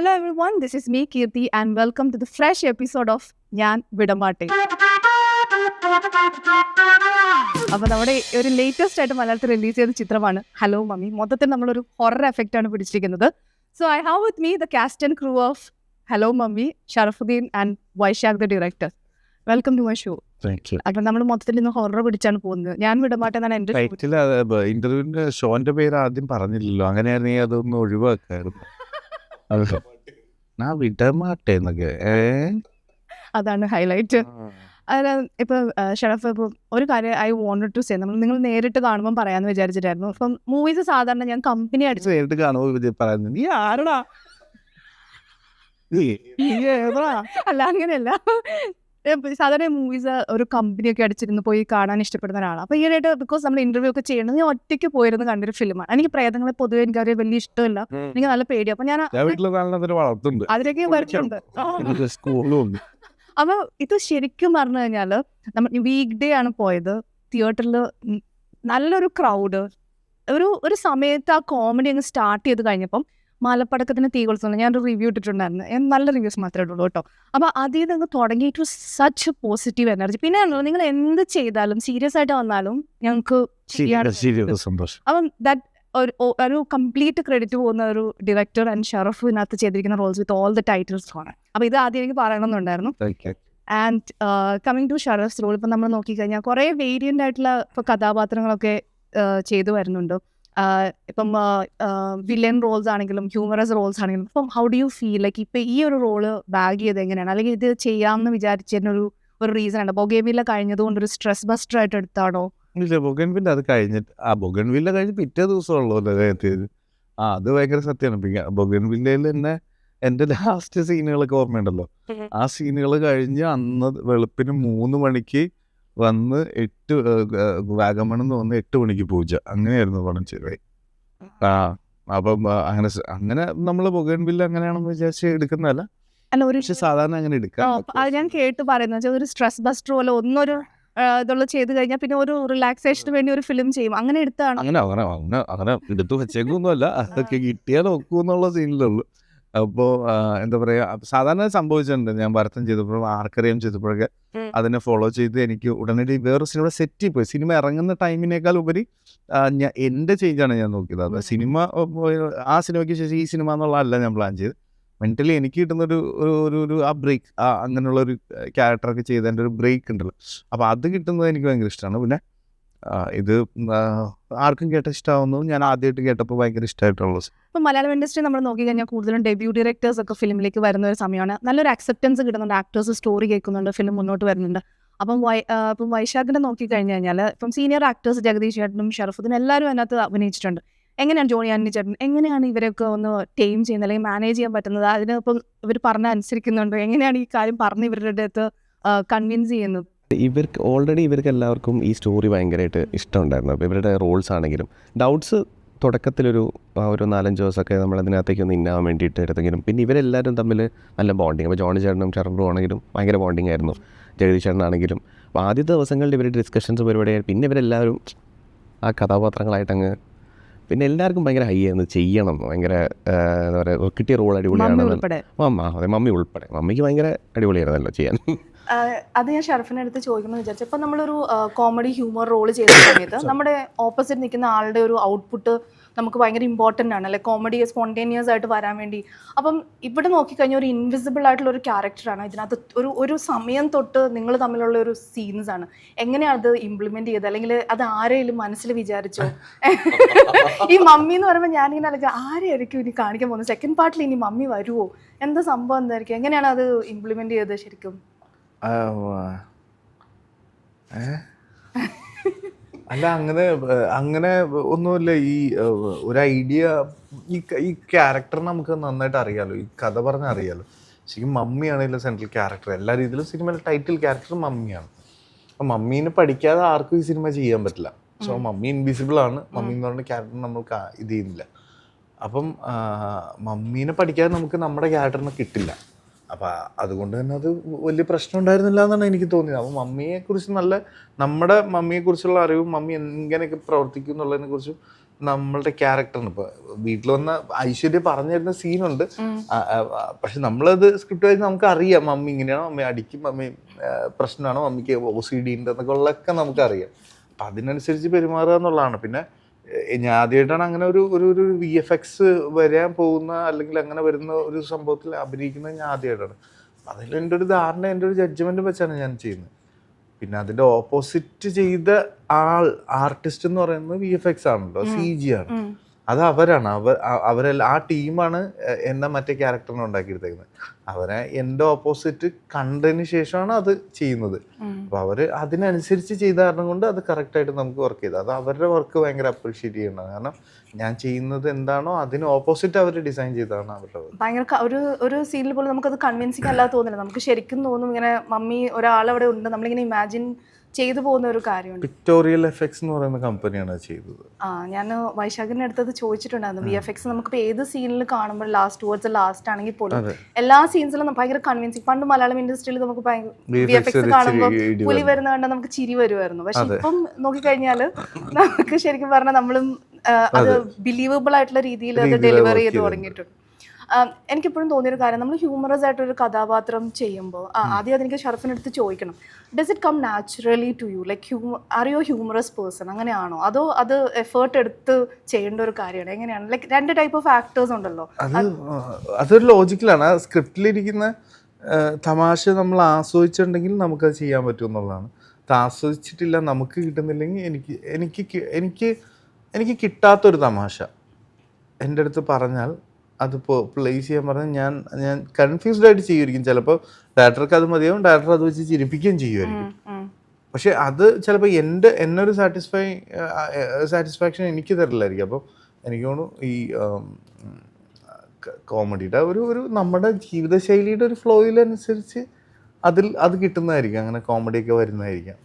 Hello everyone, this is me Kirti and welcome to the fresh episode of ഞാൻ വിടമാട്ടെ. അപ്പോൾ നമ്മുടെ ഒരു latest ആയിട്ട് മലയാളത്തിൽ റിലീസ് ചെയ്ത ചിത്രമാണ് ഹലോ മമ്മി. മൊത്തത്തിൽ നമ്മളൊരു ഹൊറർ എഫക്റ്റ് ആണ് പിടിച്ചിരിക്കുന്നത്. So I have with me the cast and crew of Hello Mummy, Sharafudheen and Vaishakh the director. Welcome to my show. അപ്പം നമ്മൾ മൊത്തത്തിൽ ഇന്ന് ഹൊറർ പിടിച്ചാണ് പോകുന്നത്. ഞാൻ വിടമാട്ടെ എന്നാണ് എൻ്റെ ഇന്റർവ്യൂവിന്റെ ഷോന്റെ പേര് ആദ്യം പറഞ്ഞില്ലല്ലോ, അങ്ങനെയാണെങ്കിൽ അതൊന്ന് ഒഴിവാക്കായിരുന്നു. അതാണ് ഹൈലൈറ്റ്. ഇപ്പൊ ഷറഫ്, ഇപ്പൊ ഒരു കാര്യം ഐ വോണ്ടഡ് ടു സേ, നിങ്ങൾ നേരിട്ട് കാണുമ്പോൾ പറയാന്ന് വിചാരിച്ചിട്ടായിരുന്നു. ഇപ്പം മൂവീസ് സാധാരണ ഞാൻ കമ്പനി അടിച്ചു നേരിട്ട് കാണുമ്പോൾ നീ ആരടാ, അല്ല അങ്ങനെയല്ല. സാധാരണ മൂവീസ് ഒരു കമ്പനിയൊക്കെ അടിച്ചിരുന്ന് പോയി കാണാൻ ഇഷ്ടപ്പെടുന്ന ഒരാളാണ്. അപ്പോൾ ഈയിടെയായിട്ട് ബിക്കോസ് നമ്മൾ ഇന്റർവ്യൂ ഒക്കെ ചെയ്യണത് ഞാൻ ഒറ്റയ്ക്ക് പോയിരുന്ന് കണ്ടൊരു ഫിലിമാണ്. എനിക്ക് പ്രേതങ്ങളെ പൊതുവെ എനിക്ക് അവരെ വലിയ ഇഷ്ടമില്ല, എനിക്ക് നല്ല പേടിയാണ്. അപ്പോൾ ഞാൻ അതിലേക്ക് വരുന്നുണ്ട്. അപ്പോൾ ഇത് ശരിക്കും പറഞ്ഞു കഴിഞ്ഞാൽ നമ്മൾ വീക്ക് ഡേ ആണ് പോയത്. തിയേറ്ററിൽ നല്ലൊരു ക്രൗഡ്. ഒരു സമയത്ത് ആ കോമഡി അങ്ങ് സ്റ്റാർട്ട് ചെയ്ത് കഴിഞ്ഞപ്പം മലപ്പടക്കത്തിന് തീ കൊളുത്തുന്നു. ഞാനൊരു റിവ്യൂ ഇട്ടിട്ടുണ്ടായിരുന്നു. നല്ല റിവ്യൂസ് മാത്രമേ ഉള്ളൂ കേട്ടോ. അപ്പോൾ അതിൽ നിന്ന് തുടങ്ങി it was such positive energy. പിന്നെ നിങ്ങൾ എന്ത് ചെയ്താലും സീരിയസ് ആയിട്ട് വന്നാലും ഞങ്ങൾക്ക് അപ്പം ദാറ്റ് ഒരു കംപ്ലീറ്റ് ക്രെഡിറ്റ് പോകുന്ന ഒരു ഡയറക്ടർ ആൻഡ് ഷറഫ് ഇതിനകത്ത് ചെയ്തിരിക്കുന്ന roles with all the titles ആണ്. അപ്പോൾ ഇത് ആദ്യം എനിക്ക് പറയണമെന്നുണ്ടായിരുന്നു. And coming to Sharaf's role, ഇപ്പം നമ്മൾ നോക്കിക്കഴിഞ്ഞാൽ കുറേ വേരിയൻ്റ് ആയിട്ടുള്ള ഇപ്പോൾ കഥാപാത്രങ്ങളൊക്കെ ചെയ്തു വരുന്നുണ്ട്. ഇപ്പം വില്ലൻ റോൾസ് ആണെങ്കിലും ഹ്യൂമറസ് റോൾസ് ആണെങ്കിലും. അപ്പം how do you feel like ഇപ്പം ഈ ഒരു റോള് ബാഗ് ചെയ്ത് എങ്ങനെയാണ്, അല്ലെങ്കിൽ ഇത് ചെയ്യാമെന്ന് വിചാരിച്ചതിനൊരു റീസൺ ഉണ്ട്? ബൊഗേൻവില്ല കഴിഞ്ഞതുകൊണ്ട് ഒരു സ്ട്രെസ് ബസ്റ്റർ ആയിട്ട് എടുത്താണോ? ഇല്ല, ബൊഗൻവില്ല അത് കഴിഞ്ഞിട്ട് ബൊഗൻവില്ല കഴിഞ്ഞ് പിറ്റേ ദിവസമുള്ളൂ എത്തിയത്. അത് ഭയങ്കര സത്യമാണ്. ബൊഗൻവില്ലയിൽ തന്നെ എൻ്റെ ലാസ്റ്റ് സീനുകളൊക്കെ ഓർമ്മയുണ്ടല്ലോ. ആ സീനുകൾ കഴിഞ്ഞ് അന്ന് വെളുപ്പിന് 3 മണിക്ക് വന്ന് 8 വാഗമണെന്ന് വന്ന് 8 മണിക്ക് പൂജ, അങ്ങനെയായിരുന്നു പണം ചെയ്തത്. അപ്പം അങ്ങനെ നമ്മൾ ബൊഗൻവില്ല അങ്ങനെയാണെന്ന് വിചാരിച്ച് എടുക്കുന്നതല്ല, പക്ഷെ സാധാരണ അങ്ങനെ എടുക്കാം. ഞാൻ കേട്ട് പറയുന്നത് ഒരു സ്ട്രെസ് ബസ്റ്റർ പോലെ ഒന്നൊരു ഇതുള്ള ചെയ്ത് കഴിഞ്ഞാൽ പിന്നെ ഒരു റിലാക്സേഷന് വേണ്ടി ഒരു ഫിലിം ചെയ്യും, അങ്ങനെ എടുത്താണ്. അങ്ങനെ എടുത്തു വെച്ചേക്കൊന്നുമല്ല, അതൊക്കെ കിട്ടിയാൽ നോക്കൂന്നുള്ള സീനിലുള്ളൂ. അപ്പോൾ എന്താ പറയുക, സാധാരണ സംഭവിച്ചിട്ടുണ്ട്. ഞാൻ ഭരതം ചെയ്തപ്പോഴും ആർക്കറിയാം ചെയ്തപ്പോഴൊക്കെ അതിനെ ഫോളോ ചെയ്ത് എനിക്ക് ഉടനടി വേറൊരു സിനിമ സെറ്റ് പോയി. സിനിമ ഇറങ്ങുന്ന ടൈമിനേക്കാൾ ഉപരി ഞാൻ എൻ്റെ ചേഞ്ചാണ് ഞാൻ നോക്കിയത്. അത് സിനിമ ആ സിനിമയ്ക്ക് ശേഷം ഈ സിനിമ എന്നുള്ളതല്ല ഞാൻ പ്ലാൻ ചെയ്ത്. മെൻ്റലി എനിക്ക് കിട്ടുന്നൊരു ഒരു ആ ബ്രേക്ക്, അങ്ങനെയുള്ളൊരു ക്യാരക്ടറൊക്കെ ചെയ്തതിൻ്റെ ഒരു ബ്രേക്ക് ഉണ്ടല്ലോ, അപ്പോൾ അത് കിട്ടുന്നത് എനിക്ക് ഭയങ്കര ഇഷ്ടമാണ്. പിന്നെ ഇത് ആർക്കും കേട്ട ഇഷ്ടമാവുന്നു. ഞാൻ ആദ്യമായിട്ട് കേട്ടപ്പോൾ ഭയങ്കര ഇഷ്ടമായിട്ടുള്ളത്. ഇപ്പം മലയാളം ഇൻഡസ്ട്രി നമ്മൾ നോക്കിക്കഴിഞ്ഞാൽ കൂടുതലും ഡെബ്യൂ ഡയറക്ടേഴ്സ് ഒക്കെ ഫിലിമിലേക്ക് വരുന്ന ഒരു സമയമാണ്. നല്ലൊരു അക്സെപ്റ്റൻസ് കിട്ടുന്നുണ്ട്, ആക്ടേഴ്സ് സ്റ്റോറി കേൾക്കുന്നുണ്ട്, ഫിലിം മുന്നോട്ട് വരുന്നുണ്ട്. അപ്പം വൈശാഖിനെ നോക്കിക്കഴിഞ്ഞ് കഴിഞ്ഞാൽ ഇപ്പം സീനിയർ ആക്ടേഴ്സ് ജഗദീഷ് ചേട്ടനും ഷറഫുദ്ദീനും എല്ലാവരും അതിനകത്ത് അഭിനയിച്ചിട്ടുണ്ട്. എങ്ങനെയാണ് ജോണി ആന്റണി ചേട്ടൻ, എങ്ങനെയാണ് ഇവരൊക്കെ ഒന്ന് ടൈം ചെയ്യുന്നത് അല്ലെങ്കിൽ മാനേജ് ചെയ്യാൻ പറ്റുന്നത്? അതിനിപ്പം ഇവർ പറഞ്ഞ അനുസരിക്കുന്നുണ്ടോ? എങ്ങനെയാണ് ഈ കാര്യം പറഞ്ഞ് ഇവരുടെ അടുത്ത് കൺവിൻസ് ചെയ്യുന്നത്? ഇവർക്ക് എല്ലാവർക്കും ഈ സ്റ്റോറി ഭയങ്കരമായിട്ട് ഇഷ്ടമുണ്ടായിരുന്നു. അപ്പോൾ ഇവരുടെ റോൾസ് ആണെങ്കിലും ഡൗട്ട്സ് തുടക്കത്തിലൊരു 4-5 ദിവസമൊക്കെ നമ്മളതിനകത്തേക്ക് ഒന്ന് ഇന്നാവാൻ വേണ്ടിയിട്ട് എടുത്തെങ്കിലും പിന്നെ ഇവരെല്ലാവരും തമ്മിൽ നല്ല ബോണ്ടിങ്. അപ്പോൾ ജോണി ചേട്ടനും ഷറഫും ആണെങ്കിലും ഭയങ്കര ബോണ്ടിങ് ആയിരുന്നു, ജഗദീഷ് ചേട്ടനാണെങ്കിലും. അപ്പോൾ ആദ്യത്തെ ദിവസങ്ങളിൽ ഇവരുടെ ഡിസ്കഷൻസ് പരിപാടിയായി. പിന്നെ ഇവരെല്ലാവരും ആ കഥാപാത്രങ്ങളായിട്ടങ്ങ് പിന്നെ എല്ലാവർക്കും ഭയങ്കര ഹൈ ആയിരുന്നു, ചെയ്യണം, ഭയങ്കര എന്താ പറയുക, കിട്ടിയ റോൾ അടിപൊളിയാണ്. മമ്മി ഉൾപ്പെടെ മമ്മിക്ക് ഭയങ്കര അടിപൊളിയായിരുന്നല്ലോ ചെയ്യാൻ. അത് ഞാൻ ഷറഫിൻ്റെ അടുത്ത് ചോദിക്കണമെന്ന് വിചാരിച്ചു. ഇപ്പം നമ്മളൊരു കോമഡി ഹ്യൂമർ റോൾ ചെയ്യുന്ന സമയത്ത് നമ്മുടെ ഓപ്പോസിറ്റ് നിൽക്കുന്ന ആളുടെ ഒരു ഔട്ട്പുട്ട് നമുക്ക് ഭയങ്കര ഇമ്പോർട്ടൻ്റ് ആണ്, അല്ലെ? കോമഡി സ്പോണ്ടേനിയസ് ആയിട്ട് വരാൻ വേണ്ടി. അപ്പം ഇവിടെ നോക്കിക്കഴിഞ്ഞാൽ ഒരു ഇൻവിസിബിൾ ആയിട്ടുള്ള ഒരു ക്യാരക്ടറാണ് ഇതിനകത്ത്. ഒരു സമയം തൊട്ട് നിങ്ങൾ തമ്മിലുള്ള ഒരു സീൻസ് ആണ്. എങ്ങനെയാണ് അത് ഇംപ്ലിമെന്റ് ചെയ്തത്, അല്ലെങ്കിൽ അത് ആരെയും മനസ്സിൽ വിചാരിച്ചോ? ഈ മമ്മി എന്ന് പറയുമ്പോൾ ഞാനിങ്ങനെ അല്ലെങ്കിൽ ആരെയായിരിക്കും ഇനി കാണിക്കാൻ പോകുന്നത്? സെക്കൻഡ് പാർട്ടിൽ ഇനി മമ്മി വരുമോ? എന്താ സംഭവം എന്തായിരിക്കും? എങ്ങനെയാണ് അത് ഇംപ്ലിമെന്റ് ചെയ്തത് ശരിക്കും? അല്ല, അങ്ങനെ ഒന്നുമില്ല. ഈ ഒരു ഐഡിയ, ഈ ക്യാരക്ടർ നമുക്ക് നന്നായിട്ട് അറിയാലോ, ഈ കഥ പറഞ്ഞാൽ അറിയാലോ. ശരിക്കും മമ്മിയാണെങ്കിലും സെൻട്രൽ ക്യാരക്ടർ, എല്ലാ രീതിയിലും സിനിമയിലെ ടൈറ്റിൽ ക്യാരക്ടർ മമ്മിയാണ്. അപ്പം മമ്മീനെ പഠിക്കാതെ ആർക്കും ഈ സിനിമ ചെയ്യാൻ പറ്റില്ല. സോ മമ്മി ഇൻവിസിബിൾ ആണ്. മമ്മി എന്ന് പറഞ്ഞ ക്യാരക്ടർ നമുക്ക് ഇത് ചെയ്യുന്നില്ല. അപ്പം മമ്മീനെ പഠിക്കാതെ നമുക്ക് നമ്മുടെ ക്യാരക്ടറിനെ കിട്ടില്ല. അപ്പം അതുകൊണ്ട് തന്നെ അത് വലിയ പ്രശ്നം ഉണ്ടായിരുന്നില്ല എന്നാണ് എനിക്ക് തോന്നിയത്. അപ്പോൾ മമ്മിയെക്കുറിച്ച് നമ്മുടെ മമ്മിയെക്കുറിച്ചുള്ള അറിവും മമ്മി എങ്ങനെയൊക്കെ പ്രവർത്തിക്കും എന്നുള്ളതിനെ കുറിച്ചും നമ്മളുടെ ക്യാരക്ടറിന് ഇപ്പൊ വീട്ടിൽ വന്ന ഐശ്വര്യ പറഞ്ഞു തരുന്ന സീനുണ്ട്. പക്ഷെ നമ്മളത് സ്ക്രിപ്റ്റ് വായിച്ച് നമുക്ക് അറിയാം മമ്മി ഇങ്ങനെയാണോ, മമ്മി അടിക്കും, മമ്മി പ്രശ്നമാണോ, മമ്മിക്ക് OCD ഉണ്ട് എന്നൊക്കെ ഉള്ളതൊക്കെ നമുക്കറിയാം. അപ്പം അതിനനുസരിച്ച് പെരുമാറുക എന്നുള്ളതാണ്. പിന്നെ ഞാൻ ആദ്യമായിട്ടാണ് അങ്ങനെ ഒരു ഒരു VFX വരാൻ പോകുന്ന അല്ലെങ്കിൽ അങ്ങനെ വരുന്ന ഒരു സംഭവത്തിൽ അഭിനയിക്കുന്നത് ഞാൻ ആദ്യമായിട്ടാണ്. അതിൽ എൻ്റെ ഒരു ധാരണ, എൻ്റെ ഒരു ജഡ്ജ്മെൻറ്റ് വെച്ചാണ് ഞാൻ ചെയ്യുന്നത്. പിന്നെ അതിൻ്റെ ഓപ്പോസിറ്റ് ചെയ്ത ആർട്ടിസ്റ്റ് എന്ന് പറയുന്നത് VFX ആണല്ലോ, CG ആണ്. അത് അവരാണ്, അവരെല്ലാം ആ ടീമാണ് എന്നെ മറ്റേ ക്യാരക്ടറിനെ ഉണ്ടാക്കിയെടുത്തേക്കുന്നത്. അവരെ എൻ്റെ ഓപ്പോസിറ്റ് കണ്ടതിന് ശേഷമാണ് അത് ചെയ്യുന്നത്. അപ്പോൾ അവർ അതിനനുസരിച്ച് ചെയ്ത കാരണം കൊണ്ട് അത് കറക്റ്റായിട്ട് നമുക്ക് വർക്ക് ചെയ്തു. അത് അവരുടെ വർക്ക് ഭയങ്കര അപ്രീഷിയേറ്റ് ചെയ്യണം. കാരണം ഞാൻ ചെയ്യുന്നത് എന്താണോ അതിന് ഓപ്പോസിറ്റ് അവർ ഡിസൈൻ ചെയ്തതാണ് അവരുടെ വർക്ക്. ഭയങ്കര ഒരു സീനിൽ പോലും നമുക്കത് കൺവിൻസിങ് അല്ലാതെ തോന്നില്ല. നമുക്ക് ശരിക്കും തോന്നും ഇങ്ങനെ മമ്മി ഒരാളവിടെ ഉണ്ട്, നമ്മളിങ്ങനെ ഇമാജിൻ ചെയ്തു പോകുന്ന ഒരു കാര്യമുണ്ട്. പിക്ടോറിയൽ എഫക്ട്സ് എന്ന് പറയുന്ന കമ്പനിയാണ് ചെയ്തത്. ഞാൻ വൈശാഖിന്റെ അടുത്തത് ചോദിച്ചിട്ടുണ്ടായിരുന്നു. VFX നമുക്കിപ്പോൾ ഏത് സീനിൽ കാണുമ്പോൾ ടുവേർഡ്സ് ലാസ്റ്റ് ആണെങ്കിൽ പോലും എല്ലാ സീൻസിലും ഭയങ്കര കൺവിൻസിങ്. പണ്ട് മലയാളം ഇൻഡസ്ട്രിയിൽ നമുക്ക് VFX കാണുമ്പോൾ പുലി വരുന്ന കണ്ടാൽ നമുക്ക് ചിരി വരുമായിരുന്നു. പക്ഷെ ഇപ്പം നോക്കിക്കഴിഞ്ഞാൽ നമുക്ക് ശരിക്കും പറഞ്ഞാൽ നമ്മളും അത് ബിലീവബിൾ ആയിട്ടുള്ള രീതിയിൽ അത് ഡെലിവർ ചെയ്ത് തുടങ്ങിയിട്ടുണ്ട്. എനിക്കിപ്പോഴും തോന്നിയൊരു കാര്യം, നമ്മൾ ഹ്യൂമറസ് ആയിട്ടൊരു കഥാപാത്രം ചെയ്യുമ്പോൾ ആദ്യം അതെനിക്ക് ഷറഫിനടുത്ത് ചോദിക്കണം, does it come naturally to you, like are you humorous person, അങ്ങനെയാണോ, അതോ അത് എഫേർട്ട് എടുത്ത് ചെയ്യേണ്ട ഒരു കാര്യമാണ്, എങ്ങനെയാണ്? ലൈക്ക് 2 ടൈപ്പ് ഓഫ് ആക്ടേഴ്സ് ഉണ്ടല്ലോ. അതൊരു ലോജിക്കലാണ്. ആ സ്ക്രിപ്റ്റിലിരിക്കുന്ന തമാശ നമ്മൾ ആസ്വദിച്ചിട്ടുണ്ടെങ്കിൽ നമുക്കത് ചെയ്യാൻ പറ്റും എന്നുള്ളതാണ്. അത് ആസ്വദിച്ചിട്ടില്ല, നമുക്ക് കിട്ടുന്നില്ലെങ്കിൽ എനിക്ക് കിട്ടാത്തൊരു തമാശ എൻ്റെ അടുത്ത് പറഞ്ഞാൽ അതിപ്പോൾ പ്ലേസ് ചെയ്യാൻ പറഞ്ഞാൽ ഞാൻ കൺഫ്യൂസ്ഡ് ആയിട്ട് ചെയ്യുമായിരിക്കും. ചിലപ്പോൾ ഡയറക്ടർക്ക് അത് മതിയാവും, ഡയറക്ടർ അത് വെച്ച് ചിരിപ്പിക്കുകയും ചെയ്യുമായിരിക്കും. പക്ഷെ അത് ചിലപ്പോൾ എന്നൊരു സാറ്റിസ്ഫാക്ഷൻ എനിക്ക് തരില്ലായിരിക്കും. അപ്പം എനിക്ക് തോന്നുന്നു ഈ കോമഡിയുടെ ഒരു നമ്മുടെ ജീവിതശൈലിയുടെ ഒരു ഫ്ലോയിലനുസരിച്ച് അത് കിട്ടുന്നതായിരിക്കും. അങ്ങനെ കോമഡിയൊക്കെ വരുന്നതായിരിക്കും.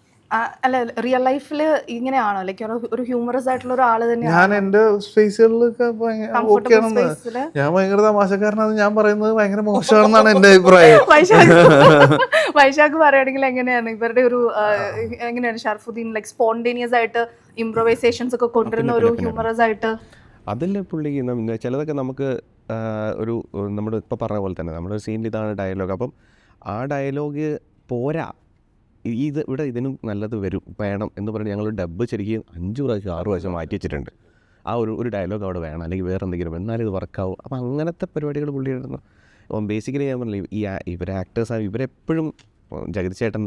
അല്ല, റിയൽ ലൈഫിൽ ഇങ്ങനെയാണോ, ലൈക്ക് ഒരു ഹ്യൂമറസ് ആയിട്ടുള്ള ഒരാൾ തന്നെയാണ്? ഞാൻ എന്റെ സ്പേസുകളിലൊക്കെ ഓക്കെയാണെന്ന്, ഞാൻ ഭയങ്കര തമാശക്കാരനാണ്, ഞാൻ പറയുന്നത് ഭയങ്കര മോശമാണെന്നാണ് എന്റെ അഭിപ്രായം. വൈശാഖ് പറയുകയാണെങ്കിൽ എങ്ങനെയാണ് ഇവരുടെ ഒരു എങ്ങനെയാണ് ഷർഫുദ്ദീൻ ലൈക്ക് സ്പോണ്ടേനിയസ് ആയിട്ട് ഇംപ്രവൈസേഷൻസ് ഒക്കെ കൊണ്ടുവരുന്ന ഒരു ഹ്യൂമറസ് ആയിട്ട്? അതിൽ പുള്ളി ചിലതൊക്കെ നമുക്ക് ഒരു നമ്മൾ ഇപ്പോൾ പറഞ്ഞ പോലെ തന്നെ നമ്മുടെ സീനിൽ ഇതാണ് ഡയലോഗ്, അപ്പം ആ ഡയലോഗ് പോരാ, ഇവിടെ ഇതിനും നല്ലത് വേണം എന്ന് പറഞ്ഞ് ഞങ്ങൾ ഡബ്ബ് ശരിക്കും 5 പ്രാവശ്യം 6 പ്രാവശ്യം മാറ്റി വെച്ചിട്ടുണ്ട്. ആ ഒരു ഡയലോഗ് അവിടെ വേണം, അല്ലെങ്കിൽ വേറെ എന്തെങ്കിലും, എന്നാലും ഇത് വർക്കാവും. അപ്പം അങ്ങനത്തെ പരിപാടികൾ പുള്ളിയായിരുന്നു. അപ്പം ബേസിക്കലി ഞാൻ പറഞ്ഞില്ല, ഇവരെ ആക്ടേഴ്സാണ്, ഇവരെപ്പോഴും ജഗതി ചേട്ടൻ,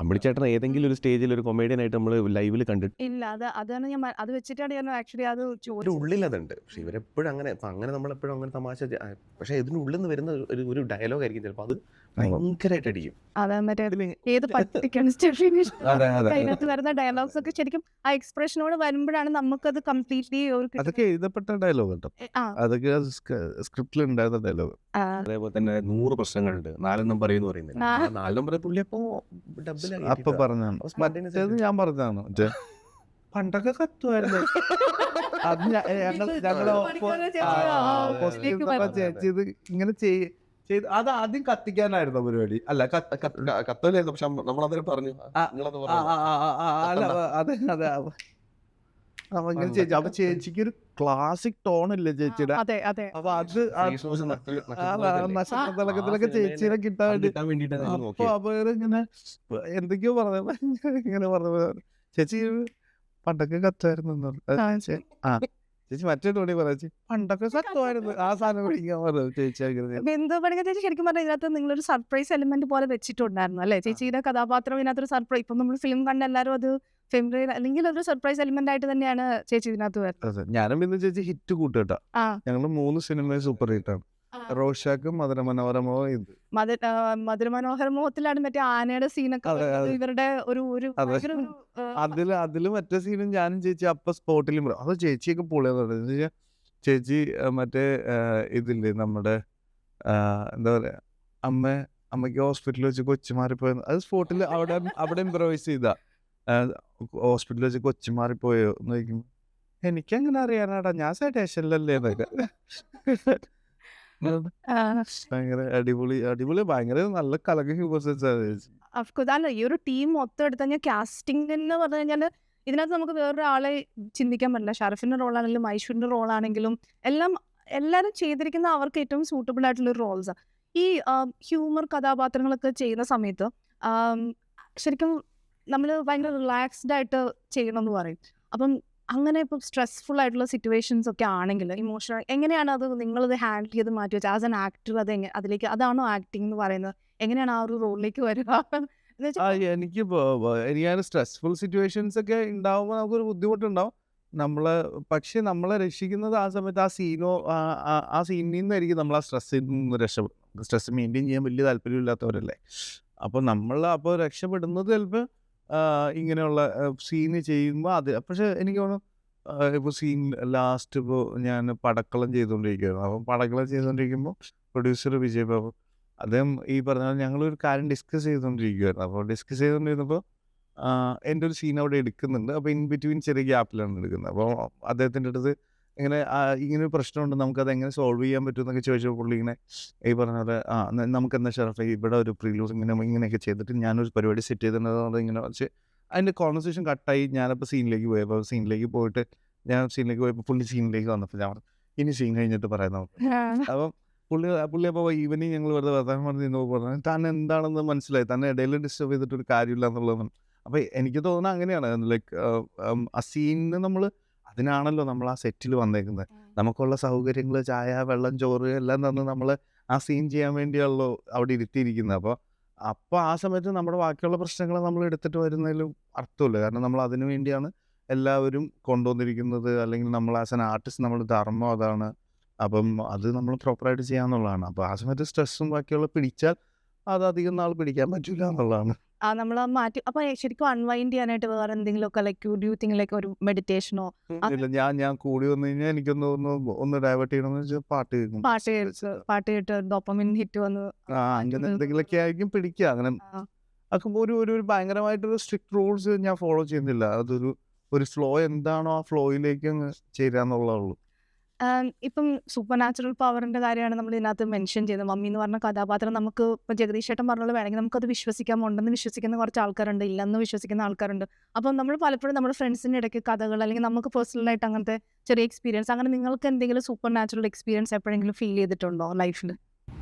അമ്പിളിച്ചേട്ടൻ ഏതെങ്കിലും ഒരു സ്റ്റേജിൽ ഒരു കൊമേഡിയനായിട്ട് നമ്മൾ ലൈവിൽ കണ്ടിട്ട് ഇല്ല. അതാണ് ഞാൻ അത് വെച്ചിട്ടാണ് ഞാൻ ആക്ച്വലി അത് ചോദിച്ചത്. ഉള്ളിൽ അതുണ്ട്. പക്ഷെ ഇവരെപ്പോഴും അങ്ങനെ നമ്മളെപ്പോഴും അങ്ങനെ തമാശ, പക്ഷേ ഇതിനുള്ളിൽ നിന്ന് വരുന്ന ഒരു ഡയലോഗ് ആയിരിക്കും ചിലപ്പോൾ അത് ഭയങ്കരമായിട്ട് അടിക്കും. അതെ, മറ്റേ ഏത് പറ്റിക്കാണ് അതിനകത്ത് വരുന്ന ഡയലോഗ്സ് ഒക്കെ ശരിക്കും ആ എക്സ്പ്രഷനോട് വരുമ്പോഴാണ് നമുക്കത് കംപ്ലീറ്റ്ലി അതൊക്കെ എഴുതപ്പെട്ട ഡയലോഗ് കേട്ടോ, അതൊക്കെ സ്ക്രിപ്റ്റിൽ ഉണ്ടായിരുന്ന ഡയലോഗ്. അതേപോലെ തന്നെ 100 പ്രശ്നങ്ങളുണ്ട്, 4 പറയുന്നു പറയുന്നത്, 4 പറയും പുള്ളി അപ്പൊ അപ്പൊ പറഞ്ഞാണ്, ഞാൻ പറഞ്ഞതാണ് പണ്ടൊക്കെ കത്തുമായിരുന്നു. അത് ചേച്ചി ഇത് ഇങ്ങനെ ചെയ്ത് അത് ആദ്യം കത്തിക്കാനായിരുന്നു പരിപാടി. അല്ല കത്തലായിരുന്നു, പക്ഷെ നമ്മളതിനെ പറഞ്ഞു അല്ല അതെ ഇങ്ങനെ ചേച്ചി, അപ്പൊ ചേച്ചിക്ക് ഒരു ക്ലാസിക് ടോൺ ഇല്ലേ ചേച്ചിയുടെ, അപ്പൊ അത് നക്ഷത്രത്തിലൊക്കെ ചേച്ചിനെ കിട്ടാൻ വേണ്ടിട്ട് അപ്പൊ അവരിങ്ങനെ എന്തൊക്കെയോ പറഞ്ഞ ഇങ്ങനെ പറഞ്ഞ ചേച്ചി പണ്ടൊക്കെ കത്തുമായിരുന്നു. ചേച്ചി മറ്റേ ടോണി പറഞ്ഞു പണ്ടൊക്കെ കത്തുമായിരുന്നു, ആ സാധനം പഠിക്കാൻ പറഞ്ഞു ചേച്ചി. എന്തോ പഠിക്കാൻ ചേച്ചി ശരിക്കും പറഞ്ഞാൽ ഇതിനകത്ത് നിങ്ങളൊരു സർപ്രൈസ് എലിമെന്റ് പോലെ വെച്ചിട്ടുണ്ടായിരുന്നു അല്ലേ ചേച്ചിയുടെ കഥാപാത്രം? ഇതിനകത്തൊരു സർപ്രൈസ്, ഇപ്പം നമ്മൾ ഫിലിം കണ്ട എല്ലാവരും അത് ഫെമിലിയർ അല്ലെങ്കിൽ ഒരു സർപ്രൈസ് എലിമെന്റ് ആയിട്ട് തന്നെയാണ് ചേച്ചി ഇതിനകത്ത് വരുന്നത്. ഞാനും ഇന്ന് ചേച്ചി ഹിറ്റ് കൂട്ടുകേട്ടാ, ഞങ്ങൾ 3 സിനിമ സൂപ്പർ ഹിറ്റാണ്. റോഷാക്കും മധുരമനോഹരമോ ഇത് മധുരമനോഹരമോഹത്തിലാണ് മറ്റേ ആനയുടെ സീനൊക്കെ ഇവരുടെ അതില് മറ്റേ സീനും ഞാനും ചേച്ചി അപ്പൊ സ്പോട്ടിലും അത് ചേച്ചിയൊക്കെ പൊളിയാന്ന്. ചേച്ചി മറ്റേ ഇതില്ലേ നമ്മുടെ എന്താ പറയാ, അമ്മയ്ക്ക് ഹോസ്പിറ്റലിൽ വെച്ച് കൊച്ചു മാറിപ്പോയെന്ന്, അത് സ്പോട്ടിൽ അവിടെ ഇംപ്രവൈസ് ചെയ്താ. ഹോസ്പിറ്റലിൽ വെച്ച് കൊച്ചു മാറിപ്പോയോ എന്ന് ചോദിക്കുമ്പോ എനിക്കങ്ങനെ അറിയാനാടാ, ഞാൻ സെഡേഷനിലല്ലേ എന്നൊക്കെ. ഭയങ്കര അടിപൊളി ഭയങ്കര നല്ല കലക്ക് ഹ്യൂമർ സെൻസ് ആണ് ചേച്ചി. അല്ല, ഈ ഒരു ടീം മൊത്തം എടുത്തു കഴിഞ്ഞാൽ കാസ്റ്റിംഗ് എന്ന് പറഞ്ഞു കഴിഞ്ഞാൽ ഇതിനകത്ത് നമുക്ക് വേറൊരാളെ ചിന്തിക്കാൻ പറ്റില്ല. ഷറഫിന്റെ റോളാണെങ്കിലും ഐശ്വര്യന്റെ റോളാണെങ്കിലും എല്ലാവരും ചെയ്തിരിക്കുന്ന അവർക്ക് ഏറ്റവും സൂട്ടബിൾ ആയിട്ടുള്ള റോൾസ്. ഈ ഹ്യൂമർ കഥാപാത്രങ്ങളൊക്കെ ചെയ്യുന്ന സമയത്ത് ശരിക്കും നമ്മൾ ഭയങ്കര റിലാക്സ്ഡ് ആയിട്ട് ചെയ്യണം എന്ന് പറയും. അപ്പം അങ്ങനെ ഇപ്പം സ്ട്രെസ്ഫുൾ ആയിട്ടുള്ള സിറ്റുവേഷൻസ് ഒക്കെ ആണെങ്കിൽ ഇമോഷണൽ എങ്ങനെയാണ് അത് നിങ്ങളത് ഹാൻഡിൽ ചെയ്ത് മാറ്റി വെച്ചാൽ ആസ് എൻ ആക്ടർ അതിലേക്ക് അതാണോ ആക്ടിങ് എന്ന് പറയുന്നത്? എങ്ങനെയാണ് ആ ഒരു റോളിലേക്ക് വരിക എന്ന് വെച്ചാൽ എനിക്ക് എനിക്ക് സ്ട്രെസ്ഫുൾ സിറ്റുവേഷൻസ് ഒക്കെ ഉണ്ടാവുമ്പോൾ നമുക്കൊരു ബുദ്ധിമുട്ടുണ്ടാവും നമ്മളെ. പക്ഷെ നമ്മളെ രക്ഷിക്കുന്നത് ആ സമയത്ത് ആ സീനിൽ നിന്നായിരിക്കും നമ്മൾ ആ സ്ട്രെസ്സിൽ നിന്ന് രക്ഷപ്പെടും. സ്ട്രെസ് മെയിൻറ്റെയിൻ ചെയ്യാൻ വലിയ താല്പര്യമില്ലാത്തവരല്ലേ. അപ്പോൾ അപ്പോൾ രക്ഷപ്പെടുന്നത് ചിലപ്പോൾ ഇങ്ങനെയുള്ള സീന് ചെയ്യുമ്പോൾ അത്. പക്ഷെ എനിക്ക് തോന്നുന്നു ഇപ്പോൾ സീൻ ലാസ്റ്റ് ഇപ്പോൾ ഞാൻ പടക്കളം ചെയ്തുകൊണ്ടിരിക്കുകയായിരുന്നു. അപ്പം പടക്കളം ചെയ്തുകൊണ്ടിരിക്കുമ്പോൾ പ്രൊഡ്യൂസർ വിജയ് ബാബു അദ്ദേഹം ഈ പറഞ്ഞ ഞങ്ങളൊരു കാര്യം ഡിസ്കസ് ചെയ്തുകൊണ്ടിരിക്കുകയായിരുന്നു. അപ്പോൾ ഡിസ്കസ് ചെയ്തുകൊണ്ടിരുന്നപ്പോൾ എൻ്റെ ഒരു സീൻ അവിടെ എടുക്കുന്നുണ്ട്. അപ്പോൾ ഇൻ ബിറ്റ്വീൻ ചെറിയ ഗ്യാപ്പിലാണ് എടുക്കുന്നത്. അപ്പോൾ അദ്ദേഹത്തിൻ്റെ അടുത്ത് ഇങ്ങനെ ഇങ്ങനെ ഒരു പ്രശ്നമുണ്ട്, നമുക്കത് എങ്ങനെ സോൾവ് ചെയ്യാൻ പറ്റും എന്നൊക്കെ ചോദിച്ചപ്പോൾ പുള്ളി ഇങ്ങനെ ഈ പറഞ്ഞ പോലെ നമുക്ക് എന്താ ഷറഫേ ഇവിടെ ഒരു പ്രീലൂസ് ഇങ്ങനെയൊക്കെ ചെയ്തിട്ട് ഞാനൊരു പരിപാടി സെറ്റ് ചെയ്തിട്ടുണ്ടെന്ന് ഇങ്ങനെ വെച്ച് അതിൻ്റെ കോൺവെർസേഷൻ കട്ടായി. ഞാനപ്പോൾ സീനിലേക്ക് പോയിട്ട് പുള്ളി സീനിലേക്ക് വന്നപ്പോൾ ഞാൻ ഇനി സീൻ കഴിഞ്ഞിട്ട് പറയാം നമുക്ക്. അപ്പം പുള്ളി അപ്പോൾ ഈവനിങ് ഞങ്ങൾ വെറുതെ വർത്തമാനം പറഞ്ഞ് പറഞ്ഞു താൻ എന്താണെന്ന് മനസ്സിലായി, തന്നെ ഇടയിൽ ഡിസ്റ്റർബ് ചെയ്തിട്ടൊരു കാര്യമില്ല എന്നുള്ളതാണ്. അപ്പോൾ എനിക്ക് തോന്നുന്നത് അങ്ങനെയാണ്. ലൈക്ക് ആ സീനിന് നമ്മൾ അതിനാണല്ലോ നമ്മൾ ആ സെറ്റിൽ വന്നേക്കുന്നത്. നമുക്കുള്ള സൗകര്യങ്ങൾ ചായ വെള്ളം ചോറ് എല്ലാം തന്ന് നമ്മൾ ആ സീൻ ചെയ്യാൻ വേണ്ടിയാണല്ലോ അവിടെ ഇരുത്തിയിരിക്കുന്നത്. അപ്പോൾ ആ സമയത്ത് നമ്മുടെ ബാക്കിയുള്ള പ്രശ്നങ്ങൾ നമ്മൾ എടുത്തിട്ട് വരുന്നതിലും അർത്ഥമില്ല. കാരണം നമ്മൾ അതിനു വേണ്ടിയാണ് എല്ലാവരും കൊണ്ടുവന്നിരിക്കുന്നത്. അല്ലെങ്കിൽ നമ്മൾ ആസ് എൻ ആർട്ടിസ്റ്റ് നമ്മുടെ ധർമ്മം അതാണ്. അപ്പം അത് നമ്മൾ പ്രോപ്പറായിട്ട് ചെയ്യാന്നുള്ളതാണ്. അപ്പോൾ ആ സമയത്ത് സ്ട്രെസ്സും ബാക്കിയുള്ള പിടിച്ചാൽ അത് അധികം നാൾ പിടിക്കാൻ പറ്റില്ല എന്നുള്ളതാണ്. നമ്മൾ മാറ്റി അപ്പൊ ശരിക്കും അൺവൈൻഡ് ചെയ്യാനായിട്ട് വേറെ എന്തെങ്കിലുമൊക്കെ like do you think like ഒരു മെഡിറ്റേഷനോ ഇല്ല, ഞാൻ കൂടി വന്നു കഴിഞ്ഞാൽ എനിക്കൊന്ന് ഡൈവേർട്ട് ചെയ്യണമെന്ന് വെച്ചാൽ പാട്ട് കേൾക്കും. പാട്ട് കേട്ട് ഡോപ്പമിൻ ഹിറ്റ് വന്ന് അങ്ങനെ എന്തെങ്കിലുമൊക്കെ ആയിരിക്കും പിടിക്കുക. അങ്ങനെ ആക്കുമ്പോൾ ഒരു ഭയങ്കരമായിട്ടൊരു സ്ട്രിക്റ്റ് റൂൾസ് ഞാൻ ഫോളോ ചെയ്യുന്നില്ല. ഒരു ഫ്ലോ എന്താണോ ആ ഫ്ലോയിലേക്ക് അങ്ങ് ചേരാന്നുള്ളൂ. ഇപ്പം സൂപ്പർ നാച്ചുറൽ പവറിന്റെ കാര്യമാണ് നമ്മൾ ഇതിനകത്ത് മെൻഷൻ ചെയ്യുന്നത്. മമ്മി എന്ന് പറഞ്ഞ കഥാപാത്രം നമുക്ക് ഇപ്പം ജഗദീഷ് ചേട്ടൻ പറഞ്ഞോളൂ വേണമെങ്കിൽ നമുക്കത് വിശ്വസിക്കാം. ഉണ്ടെന്ന് വിശ്വസിക്കുന്ന കുറച്ച് ആൾക്കാരുണ്ട്, ഇല്ലെന്ന് വിശ്വസിക്കുന്ന ആൾക്കാരുണ്ട്. അപ്പം നമ്മൾ പലപ്പോഴും നമ്മുടെ ഫ്രണ്ട്സിൻ്റെ ഇടയ്ക്ക് കഥകൾ അല്ലെങ്കിൽ നമുക്ക് പേഴ്സണലായിട്ട് അങ്ങനത്തെ ചെറിയ എക്സ്പീരിയൻസ് അങ്ങനെ നിങ്ങൾക്ക് എന്തെങ്കിലും സൂപ്പർ നാച്ചുറൽ എക്സ്പീരിയൻസ് എപ്പോഴെങ്കിലും ഫീൽ ചെയ്തിട്ടുണ്ടോ ലൈഫിൽ?